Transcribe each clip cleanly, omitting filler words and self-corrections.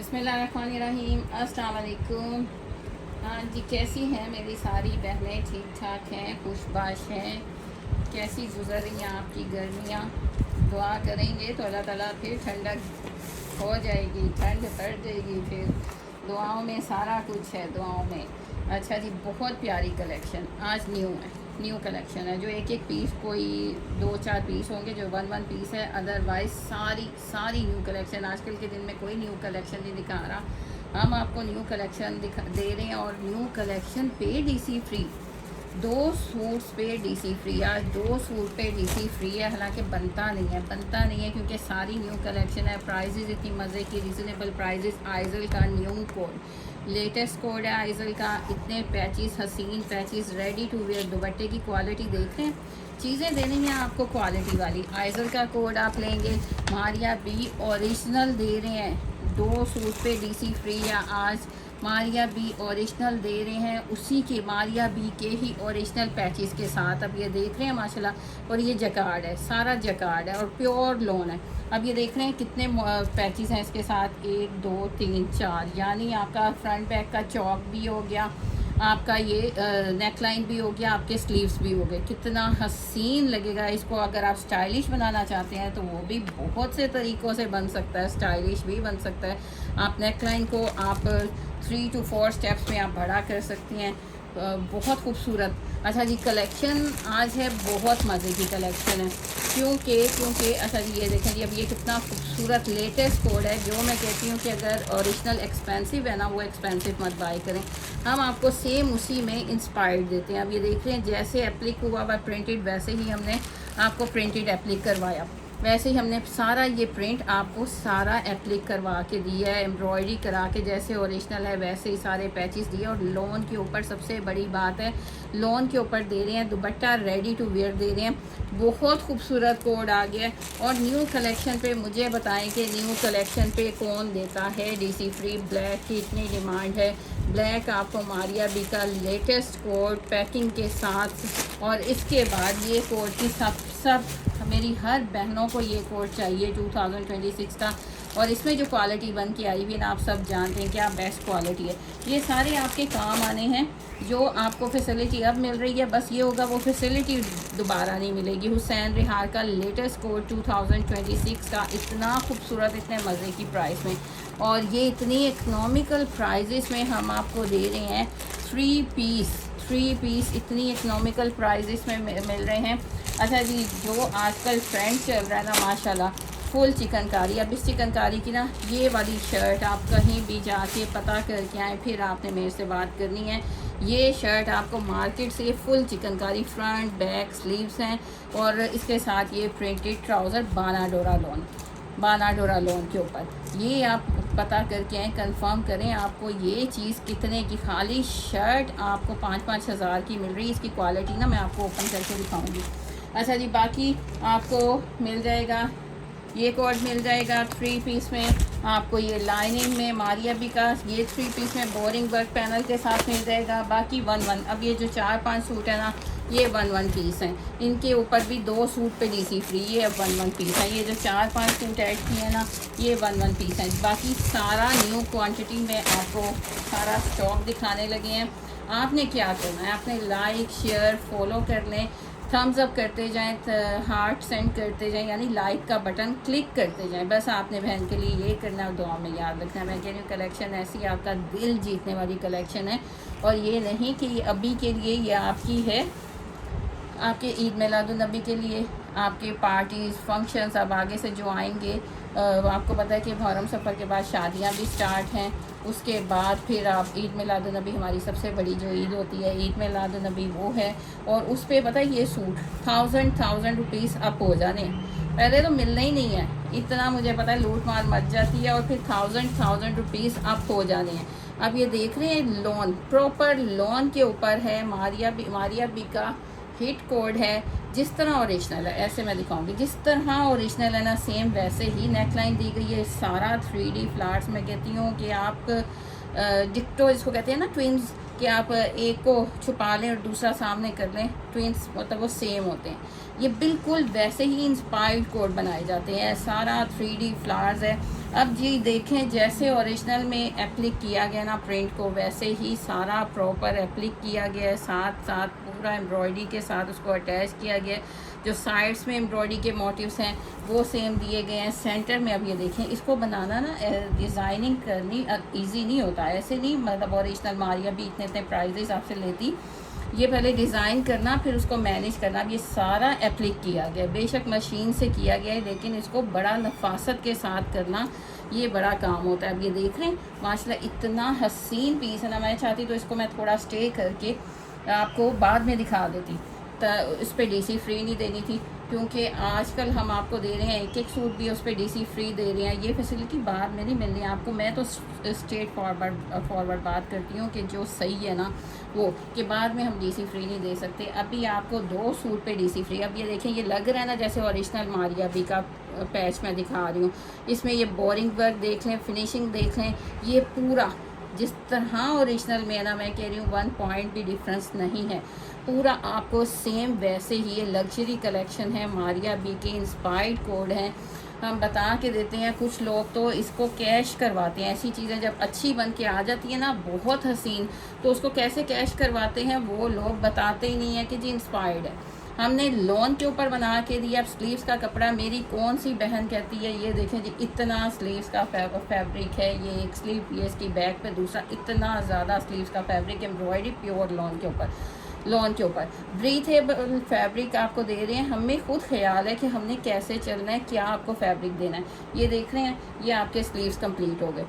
बिस्मिल्लाहिर्रहमानिर्रहीम। अस्सलाम वालेकुम। हाँ जी, कैसी हैं मेरी सारी बहनें? ठीक ठाक हैं, खुशबाश हैं? कैसी गुजर रही हैं आपकी गर्मियाँ? दुआ करेंगे तो अल्लाह ताला फिर ठंडक हो जाएगी, ठंड पड़ जाएगी। फिर दुआओं में सारा कुछ है, दुआओं में। अच्छा जी, बहुत प्यारी कलेक्शन आज न्यू कलेक्शन है। जो एक एक पीस, कोई 2-4 पीस होंगे जो वन पीस है, अदरवाइज सारी न्यू कलेक्शन। आजकल के दिन में कोई न्यू कलेक्शन नहीं दिखा रहा, हम आपको न्यू कलेक्शन दे रहे हैं। और न्यू कलेक्शन पे डीसी फ्री, 2 सूट्स पे डीसी फ्री। आज 2 सूट पे डीसी फ्री है। हालांकि बनता नहीं है क्योंकि सारी न्यू कलेक्शन है। प्राइजेज़ इतनी मज़े की, रिजनेबल प्राइजेस। आइजल का न्यू कोड, लेटेस्ट कोड है आइजल का। इतने पैचेस, हसीन पैचेस, रेडी टू वेयर। दुपट्टे की क्वालिटी देख रहे हैं, चीज़ें देनी है आपको क्वालिटी वाली। आइजल का कोड आप लेंगे, मारिया बी ओरिजिनल दे रहे हैं 2 सूट पे डीसी फ्री। या आज मारिया बी ओरिजिनल दे रहे हैं, उसी के मारिया बी के ही ओरिजिनल पैचेस के साथ। अब ये देख रहे हैं माशाल्लाह। और ये जकार्ड है, सारा जकार्ड है और प्योर लॉन है। अब ये देख रहे हैं कितने पैचेस हैं इसके साथ, 1 2 3 4। यानी आपका फ्रंट बैक का चौक भी हो गया, आपका ये नेक लाइन भी हो गया, आपके स्लीव्स भी हो गए। कितना हसीन लगेगा इसको। अगर आप स्टाइलिश बनाना चाहते हैं तो वो भी बहुत से तरीक़ों से बन सकता है, स्टाइलिश भी बन सकता है। आप नेक लाइन को आप 3 to 4 स्टेप्स में आप बड़ा कर सकती हैं। बहुत खूबसूरत। अच्छा जी, कलेक्शन आज है बहुत मज़े की कलेक्शन है। क्योंकि अच्छा जी, ये देखें जी, अब ये कितना खूबसूरत लेटेस्ट कोड है। जो मैं कहती हूँ कि अगर ओरिजिनल एक्सपेंसिव है ना, वो एक्सपेंसिव मत बाय करें। हम आपको सेम उसी में इंस्पायर्ड देते हैं। अब ये देख रहे हैं, जैसे एप्लिक हुआ हुआ प्रिंटेड, वैसे ही हमने आपको प्रिंटेड एप्लिक करवाया। वैसे ही हमने सारा ये प्रिंट आपको सारा एप्लिक करवा के दिया है, एम्ब्रॉयडरी करा के। जैसे ओरिजिनल है वैसे ही सारे पैचेस दिए। और लोन के ऊपर सबसे बड़ी बात है, लोन के ऊपर दे रहे हैं, दुपट्टा रेडी टू वेयर दे रहे हैं। बहुत खूबसूरत कोड आ गया है। और न्यू कलेक्शन पे मुझे बताएं कि न्यू कलेक्शन पे कौन देता है डीसी फ्री। ब्लैक की इतनी डिमांड है, ब्लैक आपको मारिया बी का लेटेस्ट कोड पैकिंग के साथ। और इसके बाद ये कोड की सब मेरी हर बहनों को ये कोड चाहिए 2026 का। और इसमें जो क्वालिटी बन के आई हुई ना, आप सब जानते हैं क्या बेस्ट क्वालिटी है। ये सारे आपके काम आने हैं। जो आपको फैसिलिटी अब मिल रही है, बस ये होगा, वो फैसिलिटी दोबारा नहीं मिलेगी। हुसैन रिहार का लेटेस्ट कोड 2026 का, इतना खूबसूरत, इतने मज़े की प्राइस में। और ये इतनी इकनॉमिकल प्राइजेस में हम आपको दे रहे हैं। 3 पीस इतनी इकनॉमिकल प्राइजेस में मिल रहे हैं। अच्छा जी, जो आजकल ट्रेंड चल रहा है ना माशाल्लाह, फुल चिकनकारी। अब इस चिकनकारी की ना ये वाली शर्ट आप कहीं भी जाके पता करके आए, फिर आपने मेरे से बात करनी है। ये शर्ट आपको मार्केट से full chikankari, front back sleeves हैं। और इसके साथ ये प्रिंटेड ट्राउज़र बाना डोरा लोन के ऊपर। ये आप पता करके आएँ, कंफर्म करें आपको ये चीज़ कितने की। खाली शर्ट आपको 5-5 हज़ार की मिल रही है। इसकी क्वालिटी ना मैं आपको ओपन करके दिखाऊंगी। अच्छा जी, बाकी आपको मिल जाएगा, ये कोड मिल जाएगा 3 पीस में आपको। ये लाइनिंग में मारिया बी का ये 3 पीस में बोरिंग वर्क पैनल के साथ मिल जाएगा। बाकी 1-1। अब ये जो 4-5 सूट है ना, ये 1-1 पीस हैं। इनके ऊपर भी 2 सूट पे डीसी फ्री। ये 1-1 पीस है। ये जो 4-5 सूट ऐड किए हैं ना, ये 1-1 पीस हैं। बाकी सारा न्यू क्वांटिटी में आपको सारा स्टॉक दिखाने लगे हैं। आपने क्या करना है, आपने लाइक शेयर फॉलो कर लें, थम्स अप करते जाएं, हार्ट सेंड करते जाएं, यानी लाइक का बटन क्लिक करते जाएं। बस आपने बहन के लिए ये करना है, दुआ में याद रखना है। मैं कह रही हूँ कलेक्शन ऐसी आपका दिल जीतने वाली कलेक्शन है। और ये नहीं कि अभी के लिए ये आपकी है, आपके ईद मिलादुन्नबी के लिए, आपके पार्टीज़ फंक्शंस अब आगे से जो आएंगे। आपको पता है कि मुहर्रम सफ़र के बाद शादियां भी स्टार्ट हैं। उसके बाद फिर आप ईद मिलादुन्नबी, हमारी सबसे बड़ी जो ईद होती है ईद मिलादुन्नबी, वो है। और उस पर पता है ये सूट 1000 रुपीज़ अप हो जाने। पहले तो मिलना ही नहीं है, इतना मुझे पता है, लूट मार मच जाती है। और फिर 1000 रुपीज़ अप हो जाने हैं। अब ये देख रहे हैं, लोन, प्रॉपर लोन के ऊपर है। मारिया बी का हिट कोड है। जिस तरह ओरिजिनल है, ऐसे मैं दिखाऊंगी, जिस तरह ओरिजिनल है ना, सेम वैसे ही नेक लाइन दी गई है। सारा 3D फ्लावर्स। मैं कहती हूँ कि आप डिक्टो इसको कहते हैं ना, ट्विंस, कि आप एक को छुपा लें और दूसरा सामने कर लें, ट्विंस मतलब वो सेम होते हैं। ये बिल्कुल वैसे ही इंस्पायर्ड कोड बनाए जाते हैं, सारा 3D फ्लावर्स है। अब जी देखें, जैसे ओरिजिनल में एप्लिक किया गया ना प्रिंट को, वैसे ही सारा प्रॉपर एप्लिक किया गया है, साथ साथ पूरा एम्ब्रॉयडरी के साथ उसको अटैच किया गया है। जो साइड्स में एम्ब्रॉयडरी के मोटिव्स हैं वो सेम दिए गए हैं। सेंटर में अब ये देखें, इसको बनाना ना डिज़ाइनिंग करनी इजी नहीं होता, ऐसे नहीं मतलब ओरिजिनल मारिया भी इतने इतने प्राइजेस आपसे लेती, ये पहले डिज़ाइन करना फिर उसको मैनेज करना। अब ये सारा एप्लिक किया गया, बेशक मशीन से किया गया है लेकिन इसको बड़ा नफासत के साथ करना ये बड़ा काम होता है। अब ये देख रहे हैं माशाल्लाह इतना हसीन पीस है ना, मैं चाहती तो इसको मैं थोड़ा स्टे करके आपको बाद में दिखा देती, इस पर डीसी फ्री नहीं देनी थी, क्योंकि आजकल हम आपको दे रहे हैं एक एक सूट भी उस पर डीसी फ्री दे रहे हैं। ये फैसिलिटी बाद में नहीं मिलनी आपको। मैं तो स्ट्रेट फॉरवर्ड बात करती हूँ कि जो सही है ना वो, कि बाद में हम डीसी फ्री नहीं दे सकते। अभी आपको 2 सूट पे डीसी फ्री। अब ये देखें, ये लग रहा है ना जैसे ओरिजिनल मारिया बी का पैच मैं दिखा रही हूँ। इसमें ये बोरिंग वर्क देख लें, फिनिशिंग देख लें, ये पूरा जिस तरह ओरिजिनल में है ना, मैं कह रही हूँ 1 पॉइंट भी डिफरेंस नहीं है, पूरा आपको सेम वैसे ही। ये लग्जरी कलेक्शन है, मारिया बी के इंस्पायर्ड कोड हैं, हम बता के देते हैं। कुछ लोग तो इसको कैश करवाते हैं, ऐसी चीज़ें जब अच्छी बन के आ जाती है ना बहुत हसीन, तो उसको कैसे कैश करवाते हैं वो लोग बताते ही नहीं है कि जी इंस्पायर्ड है। हमने लॉन के ऊपर बना के दिया। अब स्लीव्स का कपड़ा मेरी कौन सी बहन कहती है, ये देखें जी इतना स्लीव्स का फैब्रिक है, ये एक स्लीव ये इसकी बैक पे, दूसरा इतना ज़्यादा स्लीव्स का फैब्रिक, एम्ब्रॉयडरी प्योर लॉन के ऊपर ब्रीथेबल फैब्रिक आपको दे रहे हैं। हमें खुद ख्याल है कि हमने कैसे चलना है, क्या आपको फैब्रिक देना है। ये देख रहे हैं, ये आपके स्लीव्स कंप्लीट हो गए।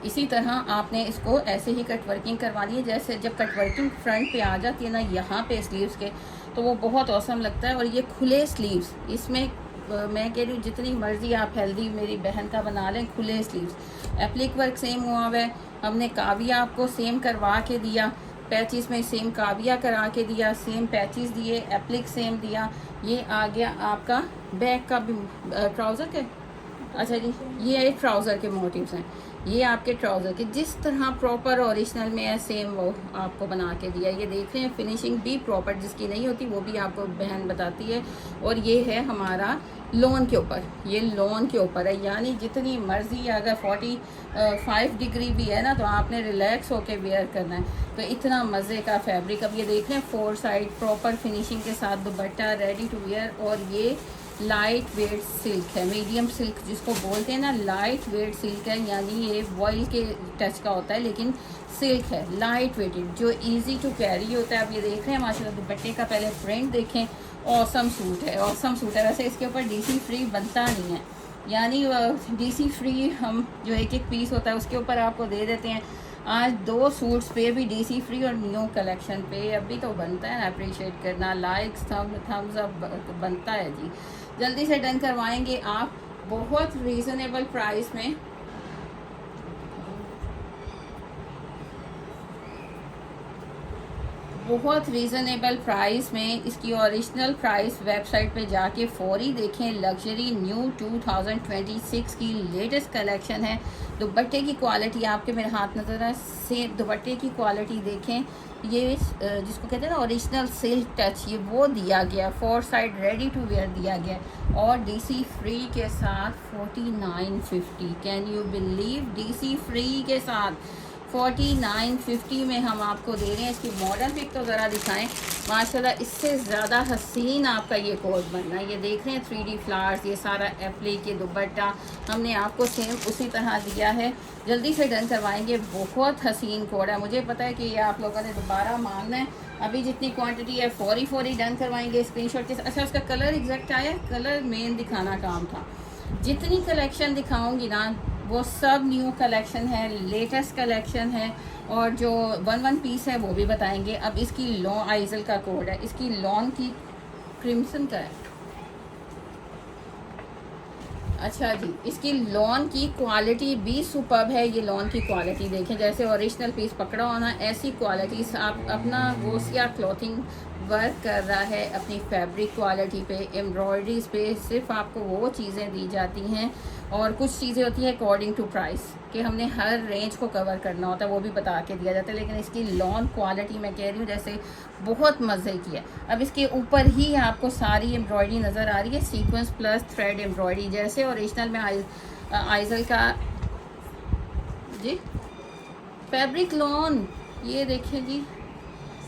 इसी तरह आपने इसको ऐसे ही कट वर्किंग करवानी है। जैसे जब कट वर्किंग फ्रंट पे आ जाती है ना यहाँ पे स्लीव्स के, तो वो बहुत औसम लगता है। और ये खुले स्लीव्स, इसमें मैं कह रही हूँ जितनी मर्ज़ी आप हेल्दी मेरी बहन का बना लें, खुले स्लीव्स। एप्लिक वर्क सेम हुआ हुआ है, हमने काविया आपको सेम करवा के दिया, पैचिस में सेम काविया करा के दिया, सेम पैचिस दिए, एप्लिक सेम दिया। ये आ गया आपका बैक का भी ट्राउज़र के, अच्छा जी ये ट्राउज़र के मोटिव्स हैं, ये आपके ट्राउज़र के जिस तरह प्रॉपर ओरिजिनल में है सेम वो आपको बना के दिया। ये देख रहे हैं, फिनिशिंग भी प्रॉपर जिसकी नहीं होती वो भी आपको बहन बताती है। और ये है हमारा लॉन के ऊपर, ये लॉन के ऊपर है, यानी जितनी मर्ज़ी अगर 45 डिग्री भी है ना तो आपने रिलैक्स होके वेयर करना है। तो इतना मज़े का फैब्रिक। अब ये देख रहे हैं 4 साइड प्रॉपर फिनिशिंग के साथ दुपट्टा रेडी टू वेयर। और ये लाइट वेट सिल्क है, मीडियम सिल्क जिसको बोलते हैं ना, लाइट वेट सिल्क है, यानी ये वॉइल के टच का होता है लेकिन सिल्क है, लाइट वेटेड, जो इजी टू कैरी होता है। अब ये देख रहे हैं माशाल्लाह दुपट्टे का पहले प्रिंट देखें, ऑसम सूट है, ऑसम सूट है। वैसे इसके ऊपर डीसी फ्री बनता नहीं है, यानी डीसी फ्री हम जो एक एक पीस होता है उसके ऊपर आपको दे देते हैं। आज 2 सूट्स पे भी डीसी फ्री और न्यू कलेक्शन पे अभी तो बनता है ना अप्रिशिएट करना, लाइक्स थम्स अप बनता है जी। जल्दी से डन करवाएंगे आप बहुत रीज़नेबल प्राइस में। बहुत रीज़नेबल प्राइस में इसकी ओरिजिनल प्राइस वेबसाइट पे जाके फौरी देखें। लग्जरी न्यू 2026 की लेटेस्ट कलेक्शन है। दुपट्टे की क्वालिटी आपके मेरे हाथ नज़र है, सेम दुपट्टे की क्वालिटी देखें। ये जिसको कहते हैं ना ओरिजिनल सिल्क टच, ये वो दिया गया, 4 साइड रेडी टू वेयर दिया गया और डीसी फ्री के साथ 4950। Can you believe, DC free के साथ 4950 में हम आपको दे रहे हैं। इसकी मॉडल पिक तो ज़रा दिखाएं, माशाल्लाह इससे ज़्यादा हसीन आपका ये कोट बनना है। ये देख रहे हैं 3D फ्लावर्स, ये सारा एप्लिक, ये दुपट्टा हमने आपको सेम उसी तरह दिया है। जल्दी से डन करवाएंगे, बहुत हसीन कोड है। मुझे पता है कि ये आप लोगों ने दोबारा मांगना है, अभी जितनी क्वांटिटी है फौरी डन करवाएंगे स्क्रीनशॉट के। अच्छा उसका कलर एग्जैक्ट आया, कलर मेन दिखाना काम था। जितनी कलेक्शन दिखाऊंगी ना वो सब न्यू कलेक्शन है, लेटेस्ट कलेक्शन है। और जो 1 पीस है वो भी बताएंगे। अब इसकी लॉन आइजल का कोड है, इसकी लॉन की क्रिम्सन का है, अच्छा जी। इसकी लॉन की क्वालिटी भी सुपर्ब है। ये लॉन की क्वालिटी देखें, जैसे ओरिजिनल पीस पकड़ा होना ऐसी क्वालिटी। आप अपना गोसिया क्लॉथिंग वर्क कर रहा है अपनी फैब्रिक क्वालिटी पे, एम्ब्रॉयडरीज पे सिर्फ आपको वो चीज़ें दी जाती हैं। और कुछ चीज़ें होती हैं अकॉर्डिंग टू प्राइस कि हमने हर रेंज को कवर करना होता है, वो भी बता के दिया जाता है। लेकिन इसकी लॉन क्वालिटी मैं कह रही हूँ जैसे बहुत मज़े की है। अब इसके ऊपर ही आपको सारी एम्ब्रॉयडरी नज़र आ रही है, सीक्वेंस प्लस थ्रेड एम्ब्रॉयडरी, जैसे ओरिजिनल में आइजल का जी फैब्रिक लॉन, ये देखें जी,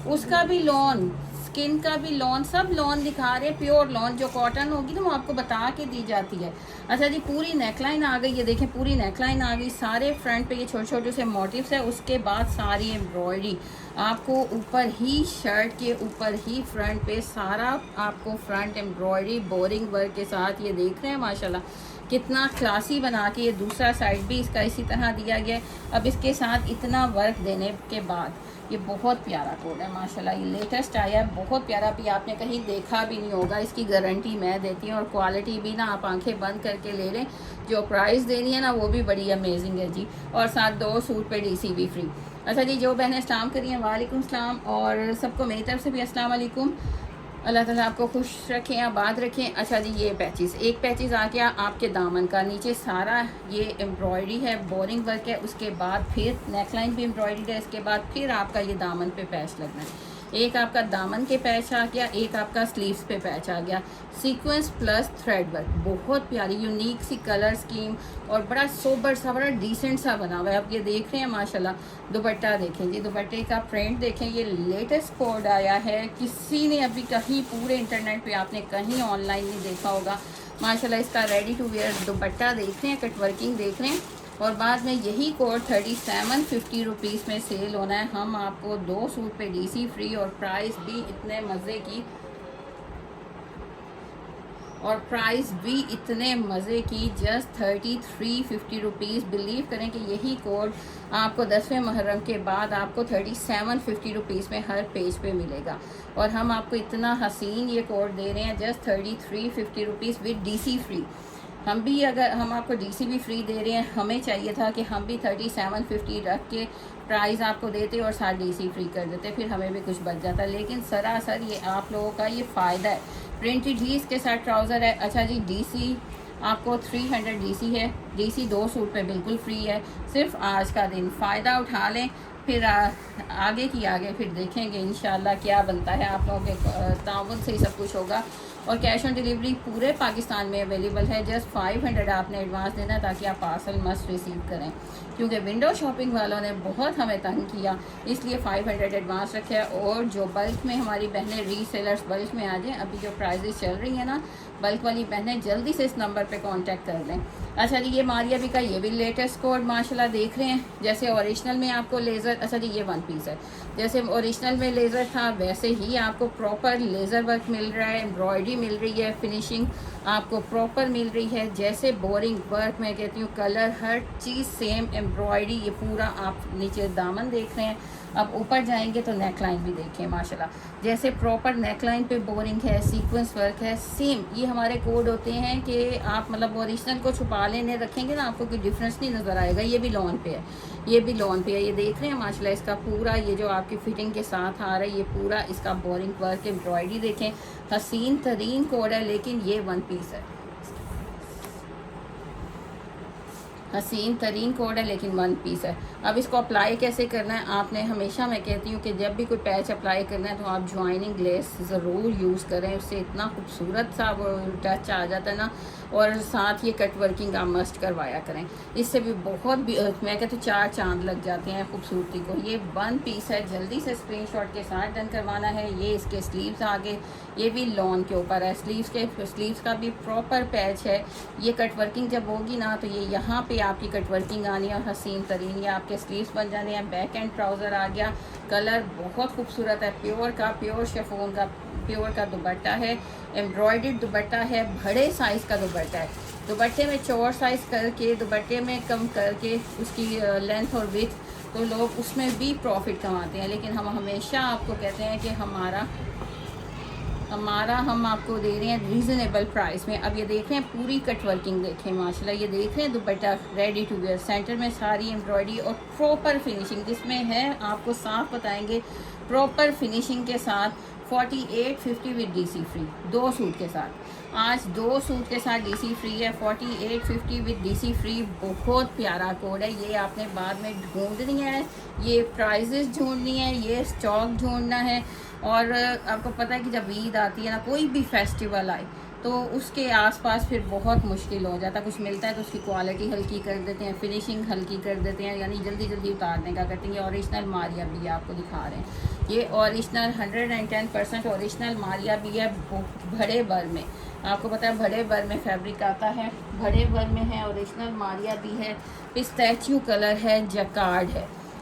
उसका भी लॉन, स्किन का भी लॉन, सब लॉन दिखा रहे हैं, प्योर लॉन। जो कॉटन होगी ना वो आपको बता के दी जाती है। अच्छा जी, पूरी नेकलाइन आ गई, ये देखें पूरी नेकलाइन आ गई, सारे फ्रंट पे ये छोटे छोटे से मोटिव्स है। उसके बाद सारी एम्ब्रॉयडरी आपको ऊपर ही, शर्ट के ऊपर ही फ्रंट पे सारा आपको फ्रंट एम्ब्रॉयडरी बोरिंग वर्क के साथ, ये देख रहे हैं माशाल्लाह कितना क्लासी बना के। ये दूसरा साइड भी इसका इसी तरह दिया गया है। अब इसके साथ इतना वर्क देने के बाद ये बहुत प्यारा कोड है माशाल्लाह, ये लेटेस्ट आया है, बहुत प्यारा, भी आपने कहीं देखा भी नहीं होगा। इसकी गारंटी मैं देती हूँ और क्वालिटी भी ना आप आंखें बंद करके ले लें। जो प्राइस देनी है ना वो भी बड़ी अमेजिंग है जी। और साथ 2 सूट पे डीसी भी फ्री। अच्छा जी, जो बहनें इस्लाम करी हैं वालेकुम सलाम, और सबको मेरी तरफ से भी अस्सलाम वालेकुम। अल्लाह ताला आपको खुश रखें, आबाद रखें। अच्छा जी, ये पैचेस, एक पैचेस आ गया आपके दामन का, नीचे सारा ये एम्ब्रॉयडरी है, बोरिंग वर्क है। उसके बाद फिर नेकलाइन भी एम्ब्रॉयडरी है, इसके बाद फिर आपका ये दामन पे पैच लगना है। एक आपका दामन के पैच आ गया, एक आपका स्लीव्स पे पैच आ गया, सीक्वेंस प्लस थ्रेड वर्क, बहुत प्यारी यूनिक सी कलर स्कीम और बड़ा सोबर सा, बड़ा डिसेंट सा बना हुआ है। आप ये देख रहे हैं माशाल्लाह। दुपट्टा देखें जी, दुपट्टे का प्रिंट देखें, ये लेटेस्ट कोड आया है, किसी ने अभी कहीं पूरे इंटरनेट पे आपने कहीं ऑनलाइन नहीं देखा होगा माशाल्लाह। इसका रेडी टू वेयर दुपट्टा देख रहे हैं, कट वर्किंग देख रहे हैं। और बाद में यही कोड 3750 रुपीज़ में सेल होना है। हम आपको 2 सूट पे डीसी फ्री, और प्राइस भी इतने मज़े की, और प्राइस भी इतने मज़े की, जस्ट 3350 रुपीज़। बिलीव करें कि यही कोड आपको 10वें मुहर्रम के बाद आपको 3750 रुपीज़ में हर पेज पे मिलेगा। और हम आपको इतना हसीन ये कोड दे रहे हैं, just 3350 rupees with DC free. हम भी, अगर हम आपको डीसी भी फ्री दे रहे हैं, हमें चाहिए था कि हम भी 3750 रख के प्राइस आपको देते और साथ डीसी फ्री कर देते, फिर हमें भी कुछ बच जाता। लेकिन सरासर ये आप लोगों का ये फ़ायदा है। प्रिंटेड ही इसके साथ ट्राउज़र है। अच्छा जी, डीसी आपको 300 डीसी है, डीसी 2 सूट पे बिल्कुल फ्री है। सिर्फ आज का दिन फ़ायदा उठा लें, फिर आगे की आगे फिर देखेंगे इंशाल्लाह क्या बनता है। आप लोगों के ताउन से ही सब कुछ होगा। और कैश ऑन डिलीवरी पूरे पाकिस्तान में अवेलेबल है। जस्ट 500 आपने एडवांस देना है ताकि आप पार्सल मस्ट रिसीव करें, क्योंकि विंडो शॉपिंग वालों ने बहुत हमें तंग किया, इसलिए 500 एडवांस रखे है। और जो बल्क में हमारी बहनें रीसेलर्स बल्क में आ जाएं, अभी जो प्राइजेस चल रही हैं ना, बल्क वाली बहनें जल्दी से इस नंबर पे कांटेक्ट कर लें। अच्छा जी, ये मारिया भी का ये भी लेटेस्ट कोड माशाल्लाह देख रहे हैं। जैसे ओरिजिनल में आपको लेज़र, अच्छा जी ये 1 पीस है, जैसे ओरिजिनल में लेज़र था वैसे ही आपको प्रॉपर लेज़र वर्क मिल रहा है, एम्ब्रॉयडरी मिल रही है, फिनिशिंग आपको प्रॉपर मिल रही है। जैसे बोरिंग वर्क मैं कहती हूँ, कलर हर चीज़ सेम, एम्ब्रॉयडरी, ये पूरा आप नीचे दामन देख रहे हैं। अब ऊपर जाएंगे तो नेकलाइन भी देखें माशाल्लाह, जैसे प्रॉपर नेकलाइन पे बोरिंग है, सीक्वेंस वर्क है, सेम। ये हमारे कोड होते हैं कि आप मतलब ओरिजिनल को छुपा लेने रखेंगे ना, आपको कोई डिफरेंस नहीं नज़र आएगा। ये भी लॉन पे है, ये भी लॉन पे है, ये देख रहे हैं माशाल्लाह। इसका पूरा ये जो आपकी फिटिंग के साथ आ रहा है, ये पूरा इसका बोरिंग वर्क, एम्ब्रॉयडरी देखें, हसीन तरीन कोड है। लेकिन ये 1 पीस है, हसीन तरीन कोड है, लेकिन 1 पीस है। अब इसको अप्लाई कैसे करना है, आपने हमेशा, मैं कहती हूँ कि जब भी कोई पैच अप्लाई करना है तो आप ज्वाइनिंग लेस ज़रूर यूज़ करें, उससे इतना खूबसूरत सा वो टच आ जाता है ना। और साथ ये कट वर्किंग आप मस्ट करवाया करें, इससे भी बहुत भी मैं कहती हूँ 4 चांद लग जाते हैं खूबसूरती को। ये 1 पीस है, जल्दी से स्क्रीनशॉट के साथ डन करवाना है। ये इसके स्लीव्स आगे, ये भी लॉन के ऊपर है, स्लीव्स का भी प्रॉपर पैच है। ये कट वर्किंग जब होगी ना तो ये यहाँ पे आपकी कट वर्किंग आनी है, और हसीन तरीन ये आपके स्लीव्स बन जाने हैं। बैक एंड ट्राउज़र आ गया, कलर बहुत खूबसूरत है, प्योर शिफॉन का प्योर का दुपट्टा है, एम्ब्रॉयडर्ड दुपट्टा है, बड़े साइज़ का दुपट्टा है। दुपट्टे में चौड़ साइज़ करके, दुपट्टे में कम करके उसकी लेंथ और विड्थ, तो लोग उसमें भी प्रॉफिट कमाते हैं। लेकिन हम हमेशा आपको कहते हैं कि हम आपको दे रहे हैं रीज़नेबल प्राइस में। अब ये देख रहे हैं पूरी कट वर्किंग देखें माशाल्लाह, ये देख रहे हैं dupatta ready to wear, centre में सारी एम्ब्रॉयडरी और प्रॉपर फिनिशिंग जिसमें है, आपको साफ बताएंगे, प्रॉपर फिनिशिंग के साथ 4850 विद DC फ्री, 2 सूट के साथ। आज 2 सूट के साथ DC फ्री है, 4850 विद DC फ्री। बहुत प्यारा कोड है, ये आपने बाद में ढूंढनी है, ये प्राइजेस ढूंढनी है, ये स्टॉक ढूंढना है। और आपको पता है कि जब ईद आती है ना, कोई भी फेस्टिवल आए, तो उसके आसपास फिर बहुत मुश्किल हो जाता है। कुछ मिलता है तो उसकी क्वालिटी हल्की कर देते हैं, फिनिशिंग हल्की कर देते हैं, यानी जल्दी जल्दी उतारने का करते हैं। ये ओरिजिनल मारिया भी आपको दिखा रहे हैं, ये ओरिजिनल 110% ओरिजिनल मारिया भी है। बड़े बर में, आपको पता है बड़े बर में फैब्रिक आता है, बड़े बर में है, ओरिजिनल मारिया भी है। पिस्टैच्यू कलर है,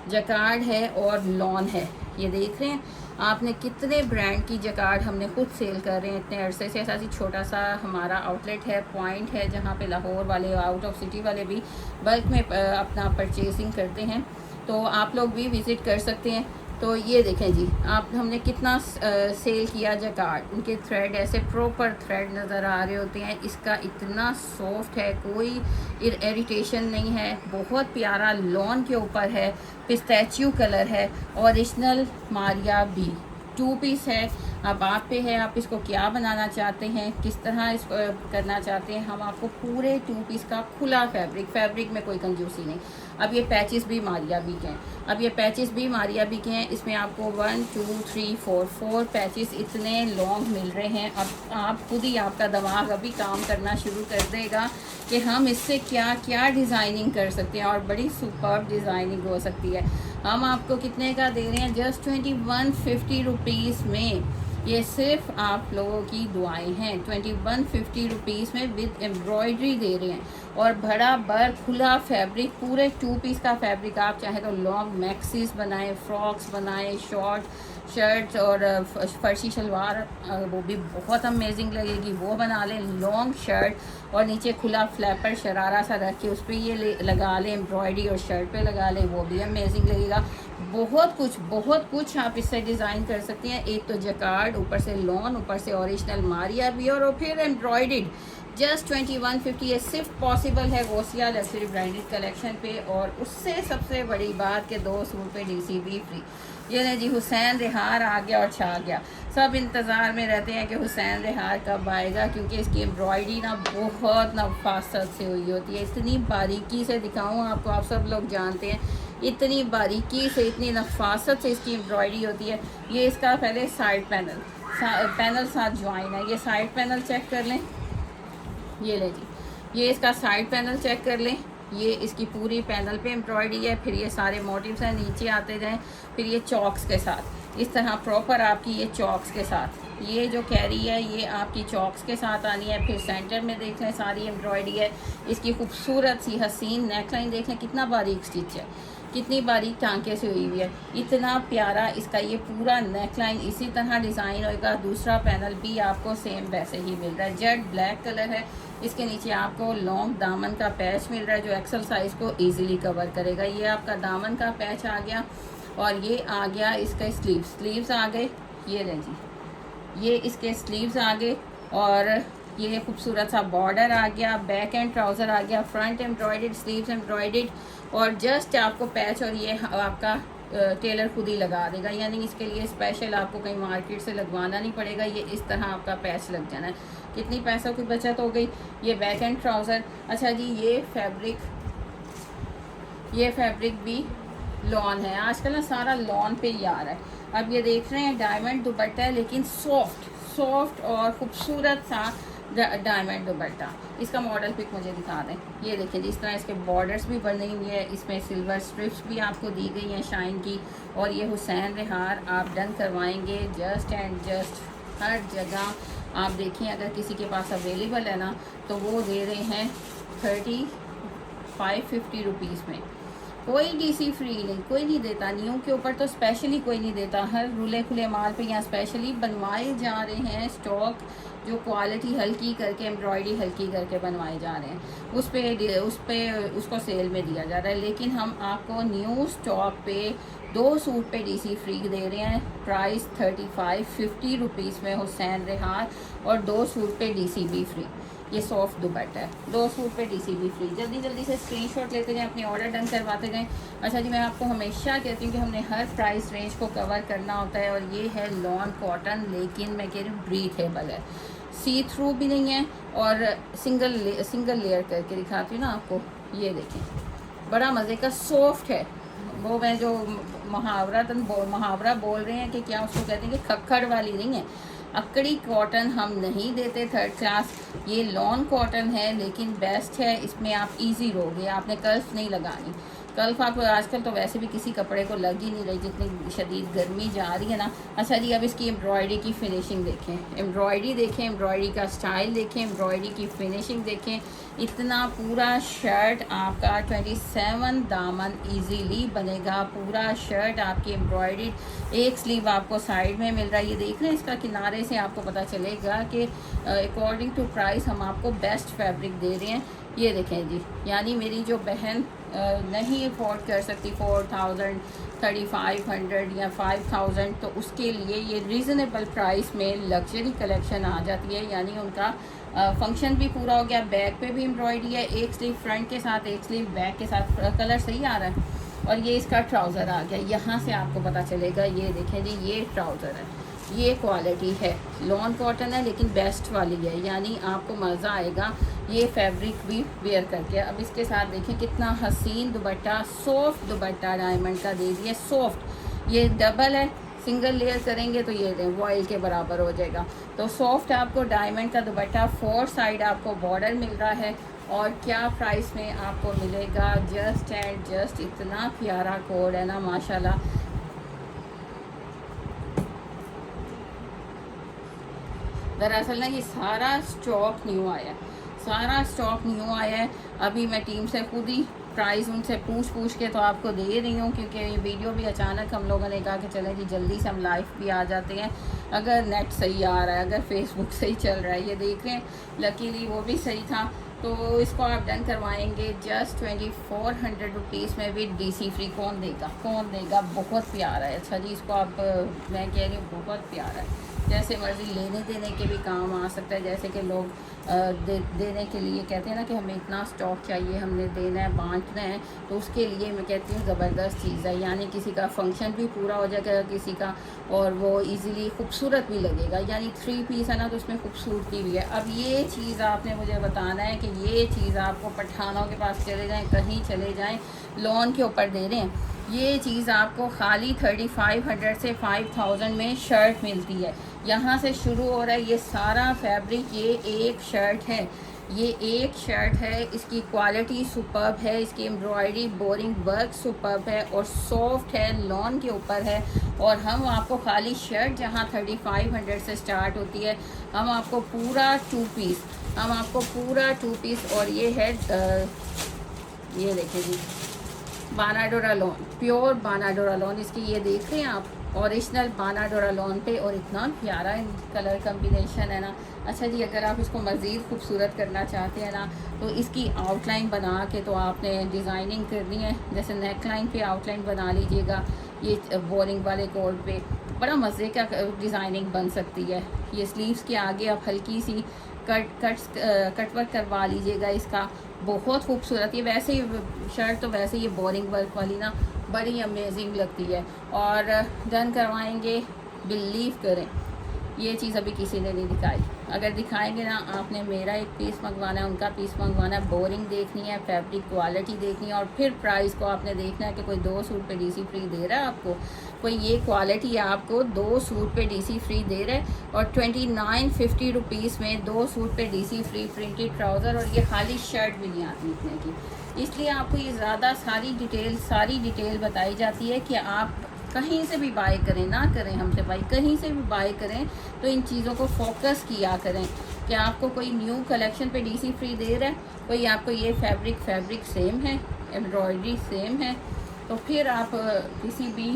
जकार्ड है और लॉन है। ये देख रहे हैं आपने कितने ब्रांड की जकार्ड हमने खुद सेल कर रहे हैं इतने अरसे से। ऐसा छोटा सा हमारा आउटलेट है, पॉइंट है, जहाँ पे लाहौर वाले, आउट ऑफ सिटी वाले भी बल्क में अपना परचेजिंग करते हैं, तो आप लोग भी विज़िट कर सकते हैं। तो ये देखें जी, आप हमने कितना सेल किया जकार्ड। उनके थ्रेड ऐसे प्रॉपर थ्रेड नज़र आ रहे होते हैं। इसका इतना सॉफ्ट है, कोई इरिटेशन नहीं है, बहुत प्यारा लॉन के ऊपर है, पिस्टैच्यू कलर है, ओरिजिनल मारिया भी 2 पीस है। अब आप पे है, आप इसको क्या बनाना चाहते हैं, किस तरह इसको करना चाहते हैं। हम आपको पूरे 2 पीस का खुला फैब्रिक में कोई कंजूसी नहीं। अब ये पैचेस भी मारिया भी के हैं, इसमें आपको 1 2 3 4 पैचेस इतने लॉन्ग मिल रहे हैं। अब आप खुद ही, आपका दिमाग अभी काम करना शुरू कर देगा कि हम इससे क्या क्या डिज़ाइनिंग कर सकते हैं, और बड़ी सुपर्ब डिज़ाइनिंग हो सकती है। हम आपको कितने का दे रहे हैं? जस्ट 2150 रुपीज़ में। ये सिर्फ आप लोगों की दुआएं हैं। 2150 रुपीज़ में विद एम्ब्रॉयडरी दे रहे हैं, और बड़ा बर खुला फैब्रिक, पूरे 2 पीस का फैब्रिक। आप चाहे तो लॉन्ग मैक्सीज बनाएं, फ्रॉक्स बनाएं, शॉर्ट शर्ट्स और फर्शी शलवार, वो भी बहुत अमेजिंग लगेगी, वो बना लें। लॉन्ग शर्ट और नीचे खुला फ्लैपर शरारा सा रख के उस पर ये लगा लें एम्ब्रॉयडरी, और शर्ट पे लगा लें, वो भी अमेजिंग लगेगा। बहुत कुछ आप इससे डिज़ाइन कर सकते हैं। एक तो जकार्ड, ऊपर से लॉन, ऊपर से ओरिजिनल मारिया भी, और फिर एम्ब्रॉयडर्ड। जस्ट 2150। ये सिर्फ पॉसिबल है गोसिया लग्जरी ब्रांडेड कलेक्शन पे। और उससे सबसे बड़ी बात कि 2 सूट पे DCB फ्री। ये नहीं जी, हुसैन रिहार आ गया और छा गया। सब इंतज़ार में रहते हैं कि हुसैन रिहार कब आएगा, क्योंकि इसकी एम्ब्रॉयडरी ना बहुत नफासत से हुई होती है। इतनी बारीकी से दिखाऊं आपको, आप सब लोग जानते हैं, इतनी बारीकी से, इतनी नफासत से इसकी एम्ब्रॉयडरी होती है। ये इसका पहले साइड पैनल साथ ज्वाइन है। ये साइड पैनल चेक कर लें, ये ले जी, ये इसका साइड पैनल चेक कर लें। ये इसकी पूरी पैनल पे एम्ब्रॉयडरी है, फिर ये सारे मोटिव्स हैं, नीचे आते जाएं, फिर ये चॉक्स के साथ इस तरह प्रॉपर आपकी, ये चॉक्स के साथ, ये जो कैरी है ये आपकी चॉक्स के साथ आनी है। फिर सेंटर में देख लें सारी एम्ब्रॉयडरी है। इसकी खूबसूरत सी हसीन नेकलाइन देख लें, कितना बारीक स्टिच है, कितनी बारीक टांके से हुई हुई है, इतना प्यारा इसका ये पूरा नेकलाइन इसी तरह डिज़ाइन होएगा। दूसरा पैनल भी आपको सेम वैसे ही मिल रहा है, जेड ब्लैक कलर है। इसके नीचे आपको लॉन्ग दामन का पैच मिल रहा है, जो एक्सल साइज़ को इजीली कवर करेगा। ये आपका दामन का पैच आ गया, और ये आ गया इसका स्लीव्स आ गए। ये लें जी, ये इसके स्लीव्स आ गए, और ये खूबसूरत सा बॉर्डर आ गया, बैक एंड ट्राउज़र आ गया, फ्रंट एम्ब्रॉयडर्ड, स्लीव्स एम्ब्रॉयडर्ड, और जस्ट आपको पैच और ये आपका टेलर खुद ही लगा देगा। यानी इसके लिए स्पेशल आपको कहीं मार्केट से लगवाना नहीं पड़ेगा, ये इस तरह आपका पैच लग जाना है। कितनी पैसों की बचत हो गई। ये बैक एंड ट्राउज़र। अच्छा जी, ये फैब्रिक भी लॉन है। आजकल ना सारा लॉन पे ही आ रहा है। अब ये देख रहे हैं डायमंड दुपट्टा है, लेकिन सॉफ्ट और खूबसूरत सा डायमंड दुपट्टा। इसका मॉडल पिक मुझे दिखा दें। ये देखिए, जिस तरह इसके बॉर्डर्स भी बनी हुई है, इसमें सिल्वर स्ट्रिप्स भी आपको दी गई हैं शाइन की। और ये हुसैन रिहार आप डन करवाएंगे जस्ट एंड जस्ट हर जगह। आप देखें, अगर किसी के पास अवेलेबल है ना, तो वो दे रहे हैं 3550 रुपीज़ में। कोई DC फ्री नहीं, कोई नहीं देता। न्यू के ऊपर तो स्पेशली कोई नहीं देता। हर रुले खुले माल पे यहाँ स्पेशली बनवाए जा रहे हैं स्टॉक, जो क्वालिटी हल्की करके, एम्ब्रॉयडरी हल्की करके बनवाए जा रहे हैं। उस पे उसको सेल में दिया जा रहा है। लेकिन हम आपको न्यू स्टॉक पे 2 सूट पे DC फ्री दे रहे हैं। प्राइस 3550 रुपीज़ में हुसैन रिहार, और 2 सूट पे DCB फ्री। ये सॉफ्ट दुपट्टा है, 2 सूट पे DCB फ्री। जल्दी जल्दी से स्क्रीनशॉट लेते जाएं, अपने ऑर्डर डन करवाते जाएं। अच्छा जी, मैं आपको हमेशा कहती हूँ कि हमने हर प्राइस रेंज को कवर करना होता है, और ये है लॉन कॉटन, लेकिन मैं कह रही हूँ ब्रीथेबल है, सी थ्रू भी नहीं है, और सिंगल लेयर करके दिखाती हूँ ना आपको। ये देखें, बड़ा मज़े का सॉफ्ट है। वो मैं जो मुहावरा बोल रहे हैं कि क्या उसको कहते हैं कि खक्खड़ वाली नहीं है, अकड़ी कॉटन हम नहीं देते थर्ड क्लास। ये लॉन कॉटन है, लेकिन बेस्ट है, इसमें आप इजी रहोगे, आपने कर्ल्स नहीं लगानी। कर्ल्स आप आजकल तो वैसे भी किसी कपड़े को लग ही नहीं रही, जितनी शदीद गर्मी जा रही है ना। अच्छा जी, अब इसकी एम्ब्रॉयडरी की फिनिशिंग देखें, एम्ब्रॉयडरी देखें, एम्ब्रॉयडरी का स्टाइल देखें, एम्ब्रॉयडरी की फिनिशिंग देखें। इतना पूरा शर्ट आपका 27 दामन इजीली बनेगा, पूरा शर्ट आपकी एम्ब्रॉयडरी। एक स्लीव आपको साइड में मिल रहा है, ये देख रहे हैं, इसका किनारे से आपको पता चलेगा कि अकॉर्डिंग टू प्राइस हम आपको बेस्ट फैब्रिक दे रहे हैं। ये देखें जी, यानी मेरी जो बहन नहीं अफोर्ड कर सकती 4000, 3500 या 5000, तो उसके लिए ये रीज़नेबल प्राइस में लग्जरी कलेक्शन आ जाती है। यानी उनका फंक्शन भी पूरा हो गया, बैक पे भी एम्ब्रॉयडरी है, एक स्लीव फ्रंट के साथ, एक स्लीव बैक के साथ, कलर सही आ रहा है। और ये इसका ट्राउज़र आ गया, यहाँ से आपको पता चलेगा। ये देखें जी, ये ट्राउज़र है, ये क्वालिटी है, लॉन कॉटन है लेकिन बेस्ट वाली है, यानी आपको मज़ा आएगा ये फैब्रिक भी वेयर करके। अब इसके साथ देखें कितना हसीन दुपट्टा, सॉफ्ट दुपट्टा डायमंड का दे दिया, सॉफ्ट। ये डबल है, सिंगल लेयर करेंगे तो ये वॉइल के बराबर हो जाएगा। तो सॉफ्ट आपको डायमंड का दुपट्टा, 4 साइड आपको बॉर्डर मिल रहा है, और क्या प्राइस में आपको मिलेगा, जस्ट एंड जस्ट। इतना प्यारा कोड है ना माशाल्लाह। दरअसल ना ये सारा स्टॉक न्यू आया है, सारा स्टॉक न्यू आया है। अभी मैं टीम से खुद ही प्राइस उनसे पूछ के तो आपको दे रही हूँ, क्योंकि ये वीडियो भी अचानक हम लोगों ने कहा कि चलें जी जल्दी से हम लाइव भी आ जाते हैं, अगर नेट सही आ रहा है, अगर फेसबुक सही चल रहा है। ये देख रहे हैं, लकीली वो भी सही था, तो इसको आप डन करवाएंगे जस्ट 2400 रुपीज़ में भी DC फ्री। कौन देगा, कौन देगा, बहुत प्यारा है। अच्छा जी, इसको आप मैं कह रही हूँ बहुत प्यारा है, जैसे मर्ज़ी लेने देने के भी काम आ सकता है। जैसे कि लोग देने के लिए कहते हैं ना कि हमें इतना स्टॉक चाहिए, हमने देना है, बांटना है, तो उसके लिए मैं कहती हूँ ज़बरदस्त चीज़ है। यानी किसी का फंक्शन भी पूरा हो जाएगा किसी का, और वो इजीली खूबसूरत भी लगेगा। यानी 3 पीस है ना, तो उसमें खूबसूरती भी है। अब ये चीज़ आपने मुझे बताना है कि ये चीज़ आपको पठानों के पास चले जाएँ, कहीं चले जाएँ, लोन के ऊपर दे रहे हैं। ये चीज़ आपको खाली 3500 से 5000 में शर्ट मिलती है। यहाँ से शुरू हो रहा है ये सारा फैब्रिक, ये एक शर्ट है, ये एक शर्ट है। इसकी क्वालिटी सुपर्ब है, इसकी एम्ब्रॉयडरी बोरिंग वर्क सुपर्ब है, और सॉफ्ट है, लॉन के ऊपर है। और हम आपको खाली शर्ट जहाँ 3500 से स्टार्ट होती है, हम आपको पूरा 2 पीस, हम आपको पूरा 2 पीस, और ये है ये देखिए जी, बानाडोरा लॉन, प्योर बानाडोरा लॉन। इसकी ये देख रहे हैं आप, ओरिजिनल बानाडोरा लॉन पे, और इतना प्यारा कलर कम्बिनेशन है ना। अच्छा जी, अगर आप इसको मज़ीद खूबसूरत करना चाहते हैं ना, तो इसकी आउटलाइन बना के तो आपने डिज़ाइनिंग करनी है, जैसे नेक लाइन पे आउटलाइन बना लीजिएगा, ये बोरिंग वाले कोड पे बड़ा मज़े का डिज़ाइनिंग बन सकती है। ये स्लीव्स के आगे आप हल्की सी कट वर्क करवा लीजिएगा इसका, बहुत खूबसूरत। ये वैसे ही शर्ट तो वैसे ये बोरिंग वर्क वाली ना बड़ी अमेजिंग लगती है, और डन करवाएंगे, बिलीव करें ये चीज़ अभी किसी ने नहीं दिखाई। अगर दिखाएंगे ना, आपने मेरा एक पीस मंगवाना है, उनका पीस मंगवाना है, बोरिंग देखनी है, फैब्रिक क्वालिटी देखनी है, और फिर प्राइस को आपने देखना है कि कोई 2 सूट पे DC फ्री दे रहा है आपको, कोई ये क्वालिटी आपको 2 सूट पे DC फ्री दे रहा है, और 2950 रुपीज़ में 2 सूट पे DC फ्री, प्रिंटेड ट्राउज़र, और ये खाली शर्ट भी नहीं आती इतने की। इसलिए आपको ये ज़्यादा सारी डिटेल बताई जाती है कि आप कहीं से भी बाय करें, ना करें हमसे बाय, कहीं से भी बाय करें तो इन चीज़ों को फोकस किया करें कि आपको कोई न्यू कलेक्शन पे DC फ्री दे रहा है, कोई आपको ये फैब्रिक सेम है, एम्ब्रॉयडरी सेम है, तो फिर आप किसी भी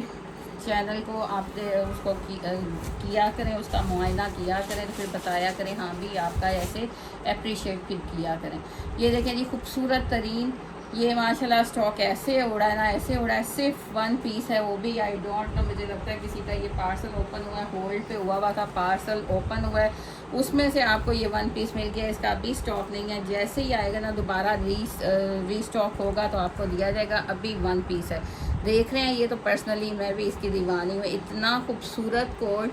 चैनल को आप उसको किया करें, उसका मुआयना किया करें, तो फिर बताया करें, हाँ भी आपका ऐसे अप्रिशिएट फिर किया करें। ये देखें जी, खूबसूरत तरीन ये माशाल्लाह स्टॉक ऐसे उड़ा है ना, ऐसे उड़ा है। सिर्फ 1 पीस है, वो भी आई डोंट नो, मुझे लगता है किसी का ये पार्सल ओपन हुआ है, होल्ड पे हुआ था, पार्सल ओपन हुआ है, उसमें से आपको ये 1 पीस मिल गया। इसका अभी स्टॉक नहीं है, जैसे ही आएगा ना दोबारा रीस्टॉक होगा तो आपको दिया जाएगा। अभी 1 पीस है, देख रहे हैं। ये तो पर्सनली मैं भी इसकी दीवानी हूँ। इतना खूबसूरत कोड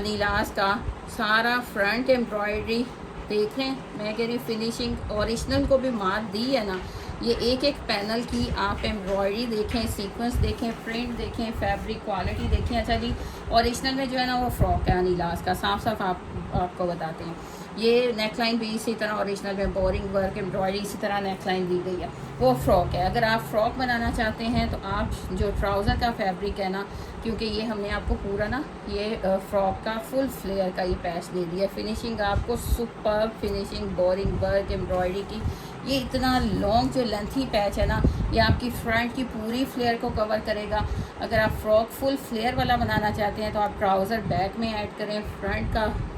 नीलास का, सारा फ्रंट एम्ब्रॉयडरी देख रहे हैं। मैं कह रही फिनिशिंग ओरिजिनल को भी मार दी है ना। ये एक एक पैनल की आप एम्ब्रॉयडरी देखें, सीक्वेंस देखें, प्रिंट देखें, फैब्रिक क्वालिटी देखें। अच्छा जी, ओरिजिनल में जो है ना वो फ्रॉक है नीलास का, साफ साफ आपको बताते हैं। ये नेकलाइन भी इसी तरह ओरिजिनल में बोरिंग वर्क एम्ब्रॉयडरी इसी तरह नेकलाइन दी गई है, वो फ्रॉक है। अगर आप फ्रॉक बनाना चाहते हैं तो आप जो ट्राउज़र का फैब्रिक है ना, क्योंकि ये हमने आपको पूरा ना ये फ्रॉक का फुल फ्लेयर का ये पैच दे दिया। फिनिशिंग आपको super finishing, boring work embroidery की। ये इतना लॉन्ग जो लेंथी पैच है ना, ये आपकी फ्रंट की पूरी फ्लेयर को कवर करेगा। अगर आप फ्रॉक फुल फ्लेयर वाला बनाना चाहते हैं तो आप ट्राउज़र बैक में ऐड करें,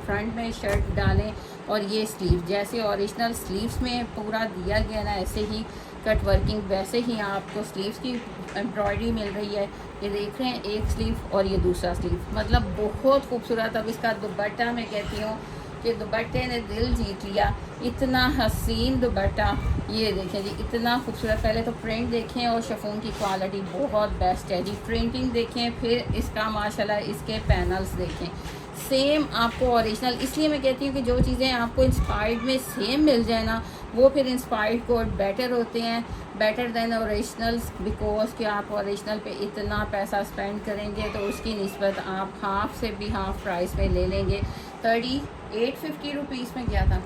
फ्रंट में शर्ट डालें, और ये स्लीव जैसे ओरिजिनल स्लीव्स में पूरा दिया गया ना, ऐसे ही कट वर्किंग वैसे ही आपको स्लीव्स की एम्ब्रॉयडरी मिल रही है। ये देख रहे हैं, एक स्लीव और ये दूसरा स्लीव, मतलब बहुत खूबसूरत। अब इसका दुपट्टा मैं कहती हूँ कि दुपट्टे ने दिल जीत लिया। इतना हसीन दुपट्टा, ये देखें जी, इतना खूबसूरत। पहले तो प्रिंट देखें और शिफॉन की क्वालिटी बहुत बेस्ट है जी। प्रिंटिंग देखें, फिर इसका माशाल्लाह इसके पैनल्स देखें, सेम आपको ओरिजिनल। इसलिए मैं कहती हूँ कि जो चीज़ें आपको इंस्पायर्ड में सेम मिल जाए ना, वो फिर इंस्पायर्ड कोड बेटर होते हैं, बेटर देन ओरिजिनल्स, बिकॉज कि आप ओरिजिनल पे इतना पैसा स्पेंड करेंगे तो उसकी निस्बत आप हाफ से भी हाफ प्राइस में ले लेंगे। 3850 रुपीज़ में गया था।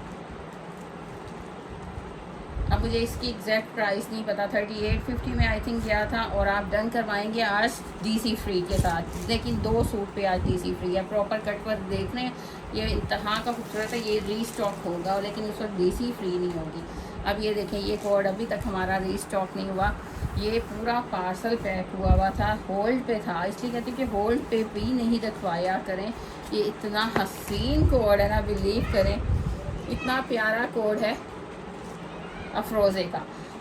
अब मुझे इसकी एग्जैक्ट प्राइस नहीं पता, 3850 में आई थिंक गया था। और आप डन करवाएंगे आज डीसी फ्री के साथ, लेकिन 2 सूट पे आज डीसी फ्री है। प्रॉपर कट वर्क देख रहे हैं, ये इंतहा का खूबसूरत है। ये रीस्टॉक होगा लेकिन उस वक्त डीसी फ्री नहीं होगी। अब ये देखें, ये कोड अभी तक हमारा रीस्टॉक नहीं हुआ। ये पूरा पार्सल पैक हुआ था, होल्ड पे था, इसलिए कहती हूँ कि होल्ड पे भी नहीं रखवाया करें। ये इतना हसीन कोड है ना, बिलीव करें, इतना प्यारा कोड है अफरोज़े का।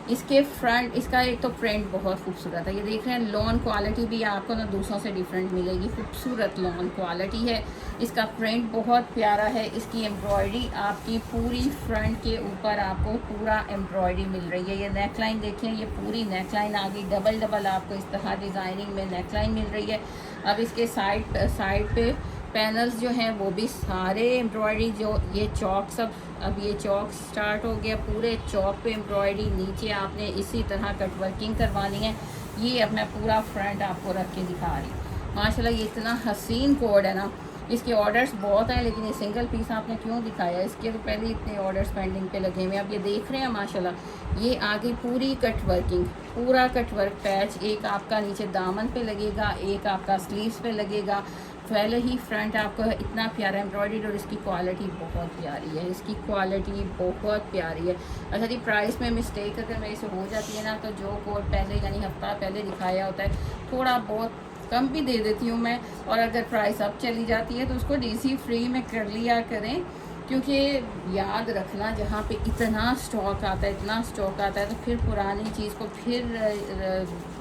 इसके फ्रंट, इसका एक तो प्रिंट बहुत खूबसूरत है। ये देख रहे हैं, लॉन क्वालिटी भी आपको ना दूसरों से डिफरेंट मिलेगी, खूबसूरत लॉन क्वालिटी है। इसका प्रिंट बहुत प्यारा है। इसकी एम्ब्रॉयडरी आपकी पूरी फ्रंट के ऊपर आपको पूरा एम्ब्रॉयडरी मिल रही है। ये नेकलाइन देखें, ये पूरी नेकलाइन आ गई, डबल आपको इस तरह डिज़ाइनिंग में नेकलाइन मिल रही है। अब इसके साइड पे पैनल्स जो हैं वो भी सारे एम्ब्रॉयडरी, जो ये चौक सब, अब ये चौक स्टार्ट हो गया, पूरे चौक पे एम्ब्रॉयडरी। नीचे आपने इसी तरह कट वर्किंग करवानी है। ये अब मैं पूरा फ्रंट आपको रख के दिखा रही। माशाल्लाह ये इतना हसीन कोड है ना। इसके ऑर्डर्स बहुत हैं, लेकिन ये सिंगल पीस आपने क्यों दिखाया, इसके तो पहले इतने ऑर्डर्स पेंडिंग पे लगे हुए हैं। अब ये देख रहे हैं माशाल्लाह, ये आगे पूरी कट वर्किंग, पूरा कट वर्क पैच। एक आपका नीचे दामन पे लगेगा, एक आपका स्लीव्स पे लगेगा। पहले ही फ्रंट आपको इतना प्यारा एम्ब्रॉयडरी, और इसकी क्वालिटी बहुत प्यारी है, इसकी क्वालिटी बहुत प्यारी है। अच्छा जी, प्राइस में मिस्टेक अगर मेरे से हो जाती है ना, तो जो कोड पहले यानी हफ्ता पहले दिखाया होता है, थोड़ा बहुत कम भी दे देती हूँ मैं। और अगर प्राइस अब चली जाती है तो उसको डीसी फ्री में कर लिया करें, क्योंकि याद रखना, जहाँ पे इतना स्टॉक आता है, इतना स्टॉक आता है, तो फिर पुरानी चीज़ को फिर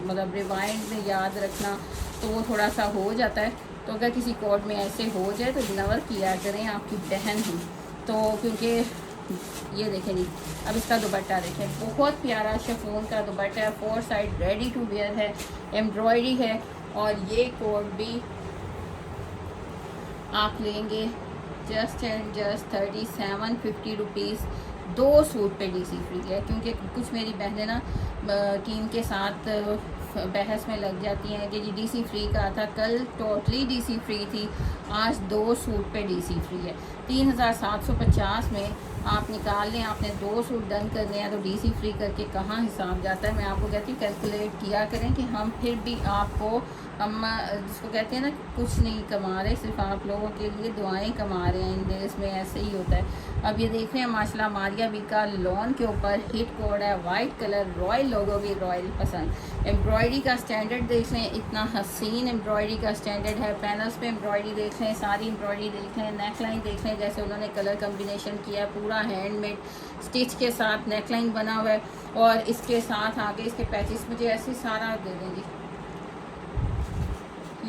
मतलब रिवाइंड में याद रखना तो वो थोड़ा सा हो जाता है। तो अगर किसी कोड में ऐसे हो जाए तो इग्नोर किया करें, आपकी बहन हूँ तो। क्योंकि ये देखें जी, अब इसका दुपट्टा देखें, बहुत प्यारा शिफॉन का दुपट्टा है, 4 साइड रेडी टू वेयर है, एम्ब्रॉयडरी है। और ये कोड भी आप लेंगे just and just 3750 rupees. 2 suit पे डीसी फ्री है, क्योंकि कुछ मेरी बहनें ना टीम के साथ बहस में लग जाती हैं कि जी डीसी फ्री का था, कल टोटली डीसी फ्री थी, आज 2 सूट पे डीसी फ्री है। 3750 में आप निकाल लें, आपने 2 सूट डन करने हैं तो डीसी फ्री करके कहाँ हिसाब जाता है। मैं आपको कहती हूँ कैलकुलेट किया करें कि हम फिर भी आपको, हम जिसको कहते हैं ना, कुछ नहीं कमा रहे, सिर्फ आप लोगों के लिए दुआएं कमा रहे हैं। इन डेज में ऐसे ही होता है। अब ये देख रहे हैं माशाल्लाह, मारिया बी का लॉन के ऊपर हिट कोड है, वाइट कलर, रॉयल लोगो भी रॉयल पसंद। एम्ब्रॉयडरी का स्टैंडर्ड देख लें, इतना हसीन एम्ब्रॉयडरी का स्टैंडर्ड है। पैनल्स पे एम्ब्रॉयडरी देख लें, सारी एम्ब्रॉयडरी देख लें, नेक लाइन देख लें, जैसे उन्होंने कलर कम्बिनेशन किया है, पूरा पूरा हैंडमेड स्टिच के साथ नेकलाइन बना हुआ है। और इसके साथ आगे इसके पैचेस मुझे ऐसे सारा दे देंगी।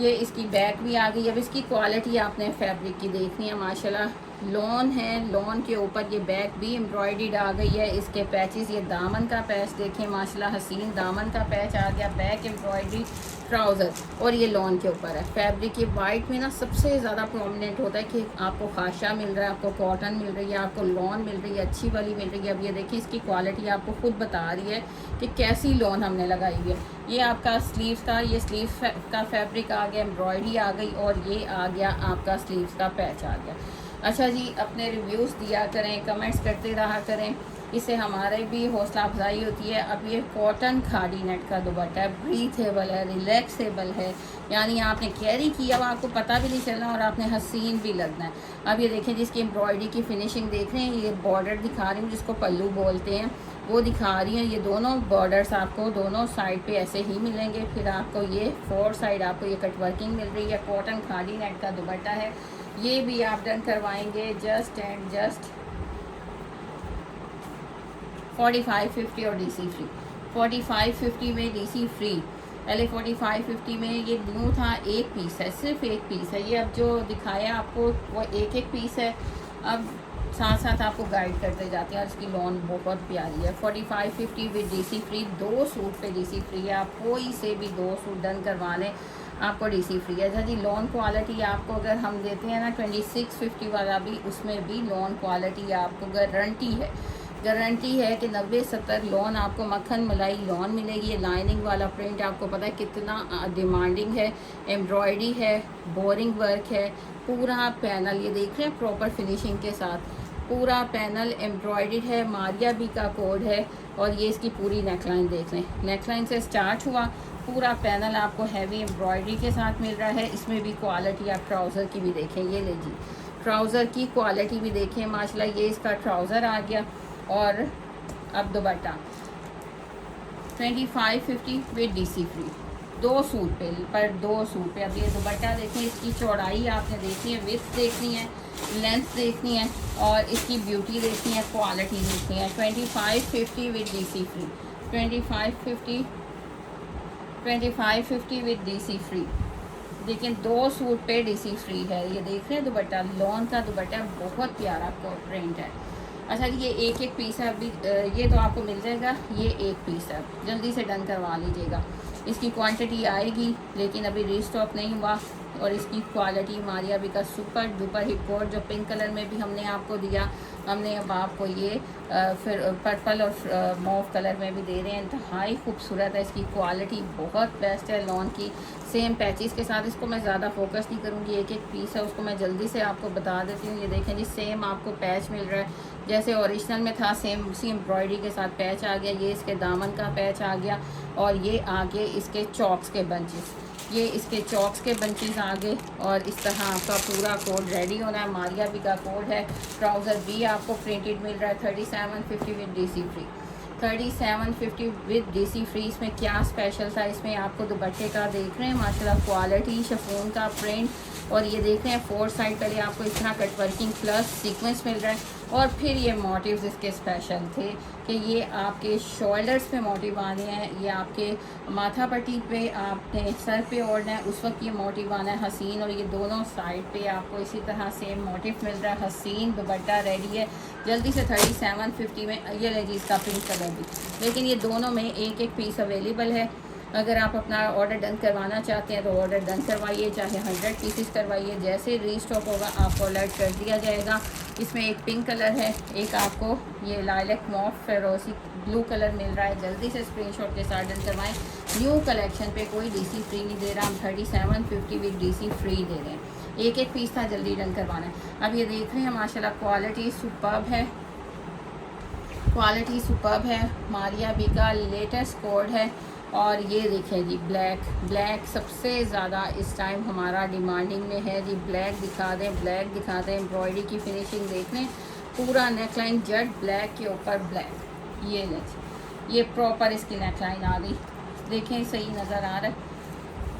ये इसकी बैक भी आ गई। अब इसकी क्वालिटी आपने फैब्रिक की देखनी है माशाल्लाह। लॉन है, लॉन के ऊपर ये बैक भी एम्ब्रॉयडर्ड आ गई है। इसके पैचेस, ये दामन का पैच देखें माशाल्लाह, हसीन दामन का पैच आ गया। बैक एम्ब्रॉयडरी, ट्राउज़र, और ये लॉन के ऊपर है। फैब्रिक ये वाइट में ना सबसे ज़्यादा प्रोमिनेंट होता है कि आपको खाशा मिल रहा है, आपको कॉटन मिल रही है, आपको लॉन मिल रही है, अच्छी वाली मिल रही है। अब ये देखिए इसकी क्वालिटी आपको खुद बता रही है कि कैसी लॉन हमने लगाई हुई है। ये आपका स्लीव्स का, ये स्लीव्स का फैब्रिक आ गया, एम्ब्रॉयडरी आ गई, और ये आ गया आपका स्लीव्स का पैच आ गया। अच्छा जी, अपने रिव्यूज़ दिया करें, कमेंट्स करते रहा करें, इससे हमारे भी हौसला अफजाई होती है। अब ये कॉटन खादी नेट का दुपट्टा है, ब्रीथेबल है, रिलैक्सेबल है, यानी आपने कैरी किया हुआ आपको पता भी नहीं चलना और आपने हसीन भी लगना है। अब ये देखें जिसकी एम्ब्रॉयडरी की फिनिशिंग देख रहे हैं, ये बॉर्डर दिखा रही हूँ जिसको पल्लू बोलते हैं, वो दिखा रही हैं। ये दोनों बॉर्डर्स आपको दोनों साइड पे ऐसे ही मिलेंगे। फिर आपको ये फोर साइड आपको ये कटवर्किंग मिल रही है। कॉटन खादी नेट का दुपट्टा है, ये भी आप डन करवाएंगे जस्ट एंड जस्ट 45-50 और डीसी फ्री। 45-50 में डीसी फ्री। पहले 45-50 में ये न्यू था, एक पीस है, सिर्फ एक पीस है। ये अब जो दिखाया आपको वो एक एक पीस है। अब साथ साथ आपको गाइड करते जाते हैं और इसकी लॉन बहुत प्यारी है। 45-50 विद डीसी फ्री। 2 सूट पे डीसी फ्री है। आप कोई से भी 2 सूट डन करवा लें, आपको डीसी फ्री है। अच्छा जी, लॉन क्वालिटी आपको अगर हम देते हैं ना 2650 वाला भी, उसमें भी लॉन क्वालिटी आपको गारंटी है, गारंटी है कि 90-70 लॉन आपको मक्खन मलाई लॉन मिलेगी। ये लाइनिंग वाला प्रिंट आपको पता है कितना डिमांडिंग है। एम्ब्रॉयडरी है, बोरिंग वर्क है, पूरा पैनल ये देख रहे हैं प्रॉपर फिनिशिंग के साथ, पूरा पैनल एम्ब्रॉयडर्ड है। मारिया बी का कोड है। और ये इसकी पूरी नेकलाइन देख लें, नेकलाइन से स्टार्ट हुआ, पूरा पैनल आपको हैवी एम्ब्रॉयडरी के साथ मिल रहा है। इसमें भी क्वालिटी आप ट्राउज़र की भी देखें, ये ले जी ट्राउज़र की क्वालिटी भी देखें माशाल्लाह। ये इसका ट्राउज़र आ गया। और अब दुपट्टा 25-50 विद डीसी फ्री। 2 सूट पे पर 2 सूट पे। अब ये दुपट्टा देखें, इसकी चौड़ाई आपने देखनी है, विड्थ देखनी है, लेंथ देखनी है, और इसकी ब्यूटी देखनी है, क्वालिटी देखनी है। 25-50 with DC free. 25-50 with DC free. देखिए 2 सूट पे डीसी फ्री है। ये देख रहे हैं दुपट्टा, लॉन का दुपट्टा, बहुत प्यारा प्रिंट है। अच्छा जी, ये एक एक पीस है। अभी ये तो आपको मिल जाएगा, ये एक पीस है, जल्दी से डन करवा लीजिएगा। इसकी क्वांटिटी आएगी लेकिन अभी रीस्टॉक नहीं हुआ। और इसकी क्वालिटी मारिया बी का सुपर डुपर हिट कोट, जो पिंक कलर में भी हमने आपको दिया, हमने अब आपको ये फिर पर्पल और मॉव कलर में भी दे रहे हैं। इंतहाई खूबसूरत है, इसकी क्वालिटी बहुत बेस्ट है लॉन की, सेम पैचेस के साथ। इसको मैं ज़्यादा फोकस नहीं करूँगी, एक एक पीस है उसको मैं जल्दी से आपको बता देती हूँ। ये देखें जी, सेम आपको पैच मिल रहा है जैसे ओरिजिनल में था, सेम उसी एम्ब्रॉयडरी के साथ पैच आ गया। ये इसके दामन का पैच आ गया, और ये आगे इसके चॉक्स के बंचेस, ये इसके चॉक्स के बंचेस आ गए। और इस तरह आपका पूरा कोड रेडी होना है। मारिया बी का कोड है। ट्राउज़र भी आपको प्रिंटेड मिल रहा है 3750 with DC free. 3750 with DC free. इसमें क्या स्पेशल था, इसमें आपको दुपट्टे का देख रहे हैं माशाल्लाह क्वालिटी, शिफॉन का प्रिंट, और ये देख रहे हैं 4 साइड पहले आपको इस तरह कटवर्किंग प्लस सीक्वेंस मिल रहा है। और फिर ये मोटिव्स इसके स्पेशल थे कि ये आपके शोल्डर्स पे मोटिव आने हैं, ये आपके माथा पट्टी पे आपने सर पे ओढ़ना है, उस वक्त ये मोटिव आना है हसीन। और ये दोनों साइड पे आपको इसी तरह सेम मोटिव मिल रहा है। हसीन दुपट्टा रेडी है, जल्दी से 3750 में। ये ले जी इसका पिंक कलर भी, लेकिन ये दोनों में एक एक पीस अवेलेबल है। अगर आप अपना ऑर्डर डन करवाना चाहते हैं तो ऑर्डर डन करवाइए, चाहे 100 पीसेस करवाइए, जैसे रीस्टॉक होगा आपको अलर्ट कर दिया जाएगा। इसमें एक पिंक कलर है, एक आपको ये लाइलैक मॉफ फेरोसी ब्लू कलर मिल रहा है। जल्दी से स्क्रीनशॉट के साथ डन करवाएं। न्यू कलेक्शन पे कोई डीसी फ्री नहीं दे रहा, हम 3750 विद डीसी फ्री दे रहे हैं। एक एक पीस था, जल्दी डन करवाना है। अब ये देख रहे हैं माशाल्लाह क्वालिटी सुपर्ब है, क्वालिटी सुपर्ब है। मारिया बी का लेटेस्ट कोड है। और ये देखें जी, ब्लैक, ब्लैक सबसे ज़्यादा इस टाइम हमारा डिमांडिंग में है जी। ब्लैक दिखा दें, ब्लैक दिखा दें। एम्ब्रॉयडरी की फिनिशिंग देख लें, पूरा नेकलाइन जेट ब्लैक के ऊपर ब्लैक। ये लें, ये प्रॉपर इसकी नेकलाइन आ गई, देखें सही नज़र आ रहा है।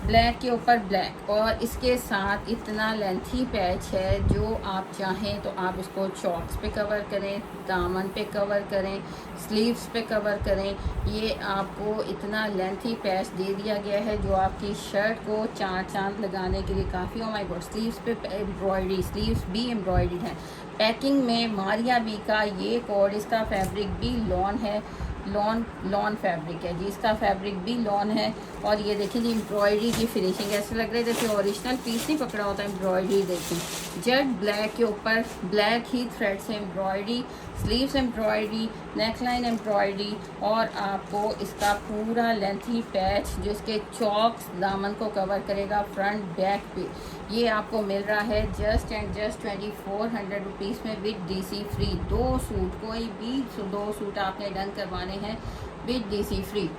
ब्लैक के ऊपर ब्लैक, और इसके साथ इतना लेंथी पैच है, जो आप चाहें तो आप इसको चॉक्स पे कवर करें, दामन पे कवर करें, स्लीव्स पे कवर करें। ये आपको इतना लेंथी पैच दे दिया गया है जो आपकी शर्ट को चार चांद लगाने के लिए काफ़ी। ओ माय गॉड, स्लीव्स पे एम्ब्रॉयडरी, स्लीव्स भी एम्ब्रॉयडरी है। पैकिंग में मारिया बी का ये कोड, इसका फैब्रिक भी लॉन है, लॉन फैब्रिक है जी, इसका फैब्रिक भी लॉन है। और ये देखिए जी एम्ब्रॉयडरी की फिनिशिंग ऐसे लग रहा है जैसे ओरिजिनल पीस नहीं पकड़ा होता, एम्ब्रॉयडरी देखें, जेट ब्लैक के ऊपर ब्लैक ही थ्रेड से embroidery, sleeves embroidery, neckline embroidery, और आपको इसका पूरा लेंथी पैच जो इसके चॉक्स दामन को कवर करेगा फ्रंट बैक पे, ये आपको मिल रहा है जस्ट एंड जस्ट 2400 रुपीज़ में विद डीसी फ्री। 2 सूट, कोई भी 2 सूट आपने डन करवाने हैं with DC free.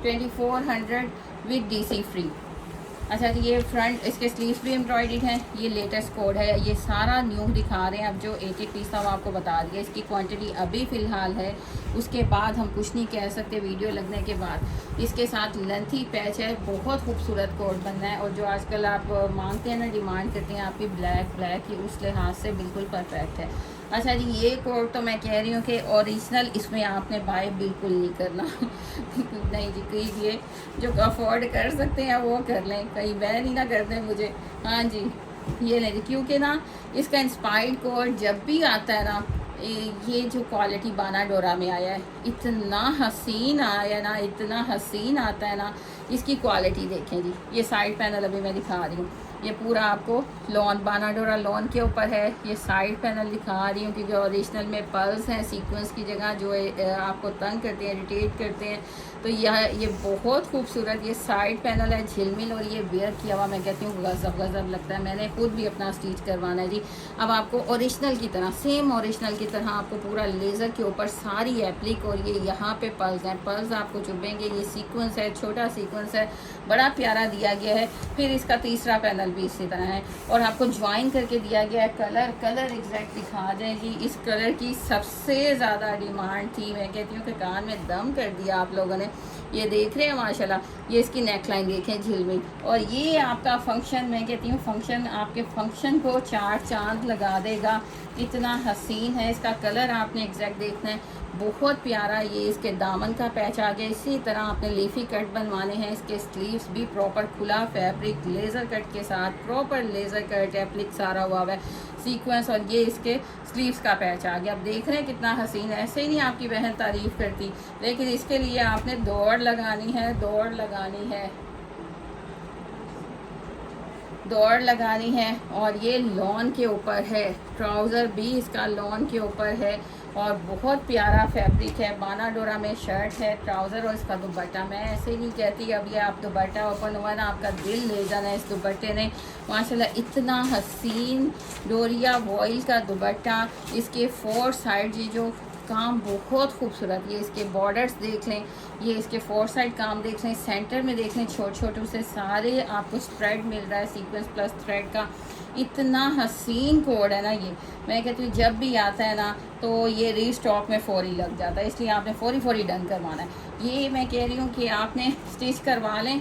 $2400 with DC free. अच्छा जी, ये फ्रंट इसके स्लीव्स भी एम्ब्रॉयडरी हैं, ये लेटेस्ट कोड है, ये सारा न्यू दिखा रहे हैं। अब जो 80 पीस था वो आपको बता दिया, इसकी क्वांटिटी अभी फ़िलहाल है, उसके बाद हम कुछ नहीं कह सकते वीडियो लगने के बाद। इसके साथ लेंथी पैच है, बहुत खूबसूरत कोड बनना है, और जो आजकल आप मांगते हैं ना, डिमांड करते हैं आपकी ब्लैक ही, उस लिहाज से बिल्कुल परफेक्ट है। अच्छा जी, ये कोड तो मैं कह रही हूँ कि ओरिजिनल इसमें आपने बाय बिल्कुल नहीं करना नहीं जी, कीजिए, जो अफोर्ड कर सकते हैं वो कर लें, कहीं बैन ही ना कर दें मुझे। हाँ जी, ये लें, क्योंकि ना इसका इंस्पायर्ड कोड जब भी आता है ना, ये जो क्वालिटी बाना डोरा में आया है, इतना हसीन आया ना, इतना हसीन आता है ना, इसकी क्वालिटी देखें जी। ये साइड पैनल अभी मैं दिखा रही हूँ, ये पूरा आपको लॉन, बाना डोरा लॉन के ऊपर है। ये साइड पैनल दिखा रही हूँ क्योंकि ओरिजिनल में पर्ल्स हैं सीक्वेंस की जगह, जो आपको तंग करते हैं, इरिटेट करते हैं। तो ये बहुत खूबसूरत ये साइड पैनल है, झिलमिल, और ये वेयर किया हुआ मैं कहती हूँ गज़ब लगता है। मैंने खुद भी अपना स्टिच करवाना है जी। अब आपको ओरिजिनल की तरह, सेम ओरिजिनल की तरह आपको पूरा लेज़र के ऊपर सारी एप्लिक, और ये यहाँ पे पर्ल्स हैं, पर्ल्स आपको चुभेंगे। ये सीक्वेंस है, छोटा सीक्वेंस है, बड़ा प्यारा दिया गया है। फिर इसका तीसरा पैनल भी इसी तरह है, और आपको ज्वाइन करके दिया गया है। कलर एग्जैक्ट दिखा दें जी। इस कलर की सबसे ज़्यादा डिमांड थी, मैं कहती हूँ कि कान में दम कर दिया आप लोगों ने। ये देख रहे हैं माशाल्लाह, ये इसकी नेकलाइन देखें झिलमिल, और ये आपका फंक्शन, मैं कहती हूँ फंक्शन, आपके फंक्शन को चार चांद लगा देगा, इतना हसीन है। इसका कलर आपने एग्जैक्ट देखना है, बहुत प्यारा। ये इसके दामन का पैच आ गया, इसी तरह आपने लीफी कट बनवाने हैं। इसके स्लीव्स भी प्रॉपर खुला फैब्रिक लेज़र कट के साथ, प्रॉपर लेज़र कट एप्लिक सारा हुआ है सीक्वेंस, और ये इसके स्लीव्स का पैच आ गया। अब देख रहे हैं कितना हसीन है। ऐसे ही नहीं आपकी बहन तारीफ़ करती, लेकिन इसके लिए आपने दौड़ लगानी है, दौड़ लगानी है। और ये लॉन के ऊपर है, ट्राउज़र भी इसका लॉन के ऊपर है, और बहुत प्यारा फैब्रिक है। बाना डोरा में शर्ट है, ट्राउज़र, और इसका दुपट्टा। मैं ऐसे ही नहीं कहती, अब ये आप दुपट्टा ओपन हुआ ना, आपका दिल ले जाना है इस दुपट्टे ने। माशाल्लाह इतना हसीन डोरिया वॉइल का दुपट्टा, इसके 4 साइड ये जो काम बहुत खूबसूरत। ये इसके बॉर्डर्स देख लें, ये इसके 4 साइड काम देख लें, सेंटर में देख लें, छोटे छोटे से सारे आपको स्प्रेड मिल रहा है सीक्वेंस प्लस थ्रेड का। इतना हसीन कोड है ना ये, मैं कहती हूँ जब भी आता है ना तो ये रीस्टॉक में फौरी लग जाता है, इसलिए आपने फौरी डन करवाना है। ये मैं कह रही हूँ कि आपने स्टिच करवा लें।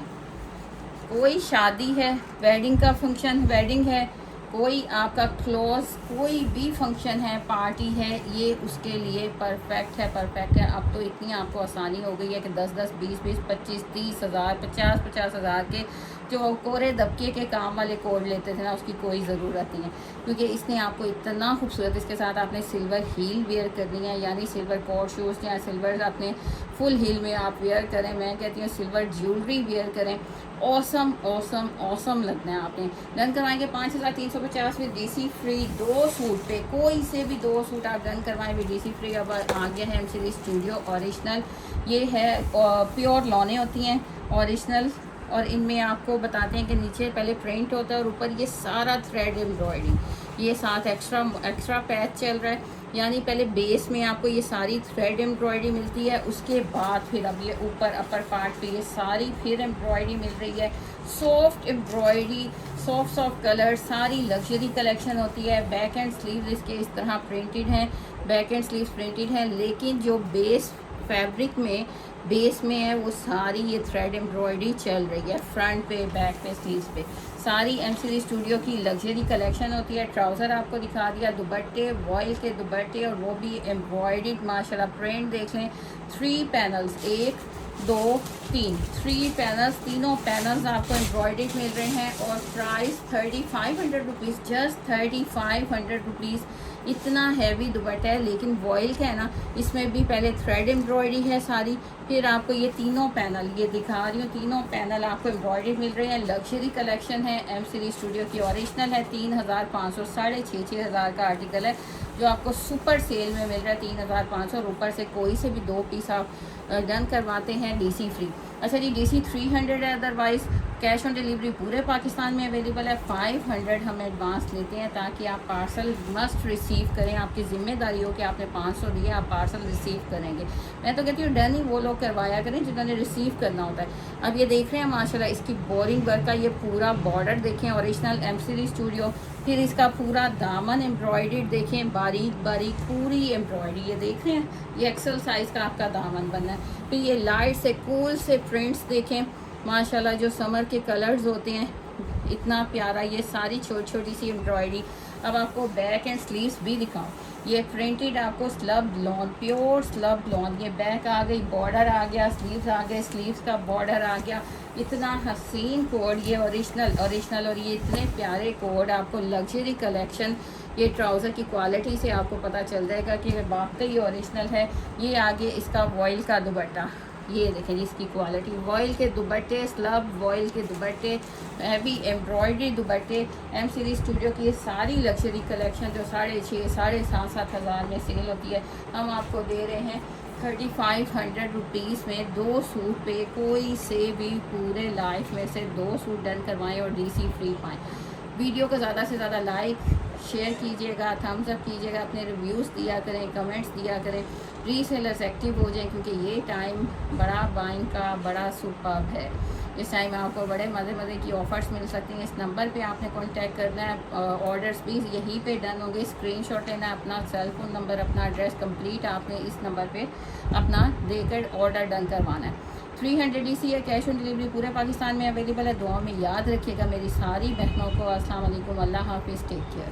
कोई शादी है, वेडिंग का फंक्शन, वेडिंग है, कोई आपका क्लोज कोई भी फंक्शन है, पार्टी है, ये उसके लिए परफेक्ट है। अब तो इतनी आपको आसानी हो गई है कि 10-10, 20-20, 25, 30 हज़ार, 50 हज़ार के जो कोरे दबके के काम वाले कोड लेते थे ना, उसकी कोई ज़रूरत नहीं है, क्योंकि इसने आपको इतना खूबसूरत, इसके साथ आपने सिल्वर हील वेयर करनी है, यानी सिल्वर कोट शूज़ या सिल्वर अपने फुल हील में आप वेयर करें। मैं कहती हूँ सिल्वर ज्वेलरी वेयर करें, ऑसम लगना है। आपने डन करवाएंगे 5350 विद डीसी फ्री। 2 सूट पे कोई से भी 2 सूट आप डन करवाएं विद डीसी फ्री। अब आ गया है एम सीरीज स्टूडियो ओरिजिनल, ये है प्योर लॉने होती हैं ओरिजिनल, और इनमें आपको बताते हैं कि नीचे पहले प्रिंट होता है और ऊपर ये सारा थ्रेड एम्ब्रॉयडरी, ये साथ एक्स्ट्रा पैच चल रहा है, यानी पहले बेस में आपको ये सारी थ्रेड एम्ब्रॉयडरी मिलती है, उसके बाद फिर अब ये ऊपर अपर पार्ट पे ये सारी फिर एम्ब्रॉयडरी मिल रही है। Soft embroidery, soft soft colour, सारी लग्जरी कलेक्शन होती है। बैक एंड स्लीव इसके इस तरह प्रिंटेड हैं, बैक एंड स्लीव प्रिंटेड हैं, लेकिन जो बेस फैब्रिक में बेस में है वो सारी ये थ्रेड एम्ब्रॉयडरी चल रही है, फ्रंट पे, बैक पे, स्लीव्स पे। सारी एम सीरीज स्टूडियो की लग्जरी कलेक्शन होती है। ट्राउज़र आपको दिखा दिया, दुपट्टे वॉयल के दुपट्टे, और वो भी एम्ब्रॉयडर्ड माशाल्लाह। प्रिंट देख लें, 3 पैनल्स, 1 2 3, 3 पैनल्स, तीनों पैनल्स आपको एम्ब्रॉयडर्ड मिल रहे हैं। और प्राइस 3500 रुपीज़, जस्ट 3500 रुपीज़। इतना हैवी दुपट्टा है, लेकिन वॉयल का है ना, इसमें भी पहले थ्रेड एम्ब्रॉयडरी है सारी, फिर आपको ये तीनों पैनल, ये दिखा रही हूँ, तीनों पैनल आपको एम्ब्रॉयडरी मिल रहे हैं। लग्जरी कलेक्शन है, एम सीरीज स्टूडियो की ओरिजिनल है। 3500, 6,500 का आर्टिकल है, जो आपको सुपर सेल में मिल रहा है 3500। और ऊपर से कोई से भी 2 पीस आप डन करवाते हैं DC फ्री। अच्छा जी, DC 300 है, अदरवाइज़ कैश ऑन डिलीवरी पूरे पाकिस्तान में अवेलेबल है। 500 हम एडवांस लेते हैं, ताकि आप पार्सल मस्ट रिसीव करें। आपकी ज़िम्मेदारी हो कि आपने 500 दिए, आप पार्सल रिसीव करेंगे। मैं तो कहती हूँ डन ही वो लोग करवाया करें जिन्होंने रिसीव करना होता है। अब ये देख रहे हैं माशाल्लाह, इसकी बोरिंग वर्क का ये पूरा बॉर्डर देखें, ओरिजिनल एम सीरीज स्टूडियो। फिर इसका पूरा दामन एम्ब्रॉयडर्ड देखें, बारीक बारीक पूरी एम्ब्रॉयडरी, ये देख रहे हैं, ये एक्सल साइज़ का आपका दामन बनना है। फिर ये लाइट से कूल से प्रिंट्स देखें माशाल्लाह, जो समर के कलर्स होते हैं, इतना प्यारा, ये सारी छोटी छोटी सी एम्ब्रॉयडरी। अब आपको बैक एंड स्लीव्स भी दिखाऊं, ये प्रिंटेड आपको slub lawn, pure slub lawn, ये बैक आ गई, बॉर्डर आ गया, स्लीव्स आ गए, स्लीव्स का बॉर्डर आ गया। इतना हसीन कोड, ये ओरिजिनल और ये इतने प्यारे कोड, आपको लग्जरी कलेक्शन। ये ट्राउज़र की क्वालिटी से आपको पता चल जाएगा कि वाकई ओरिजिनल है। ये आगे इसका वॉयल का दुपट्टा, ये देखें जी इसकी क्वालिटी, वॉयल के दुपट्टे, स्लब वॉयल के दुपट्टे, हैवी एम्ब्रॉयडरी दुपट्टे। एम सीरीज स्टूडियो की ये सारी लग्जरी कलेक्शन जो 6,500 7,500 हज़ार में सेल होती है, हम आपको दे रहे हैं 3500 रुपीज़ में। 2 सूट पे कोई से भी पूरे लाइफ में से 2 सूट डन करवाएं और DC फ्री पाएँ। वीडियो को ज़्यादा से ज़्यादा लाइक शेयर कीजिएगा, थम्स अप कीजिएगा, अपने रिव्यूज़ दिया करें, कमेंट्स दिया करें, रीसेलर्स एक्टिव हो जाएं, क्योंकि ये टाइम बड़ा बाइंग का बड़ा सुपर्ब है। इस टाइम आपको बड़े मज़े की ऑफ़र्स मिल सकती हैं। इस नंबर पे आपने कांटेक्ट करना है, ऑर्डर्स भी यहीं पे डन होंगे। स्क्रीनशॉट लेना है, अपना सेल फ़ोन नंबर, अपना एड्रेस कंप्लीट आपने इस नंबर पे अपना देकर ऑर्डर डन करवाना है। 300 DC है, कैश ऑन डिलीवरी पूरे पाकिस्तान में अवेलेबल है। दुआ में याद रखिएगा मेरी सारी बहनों को। अस्सलाम वालेकुम, अल्लाह हाफिज़, टेक केयर।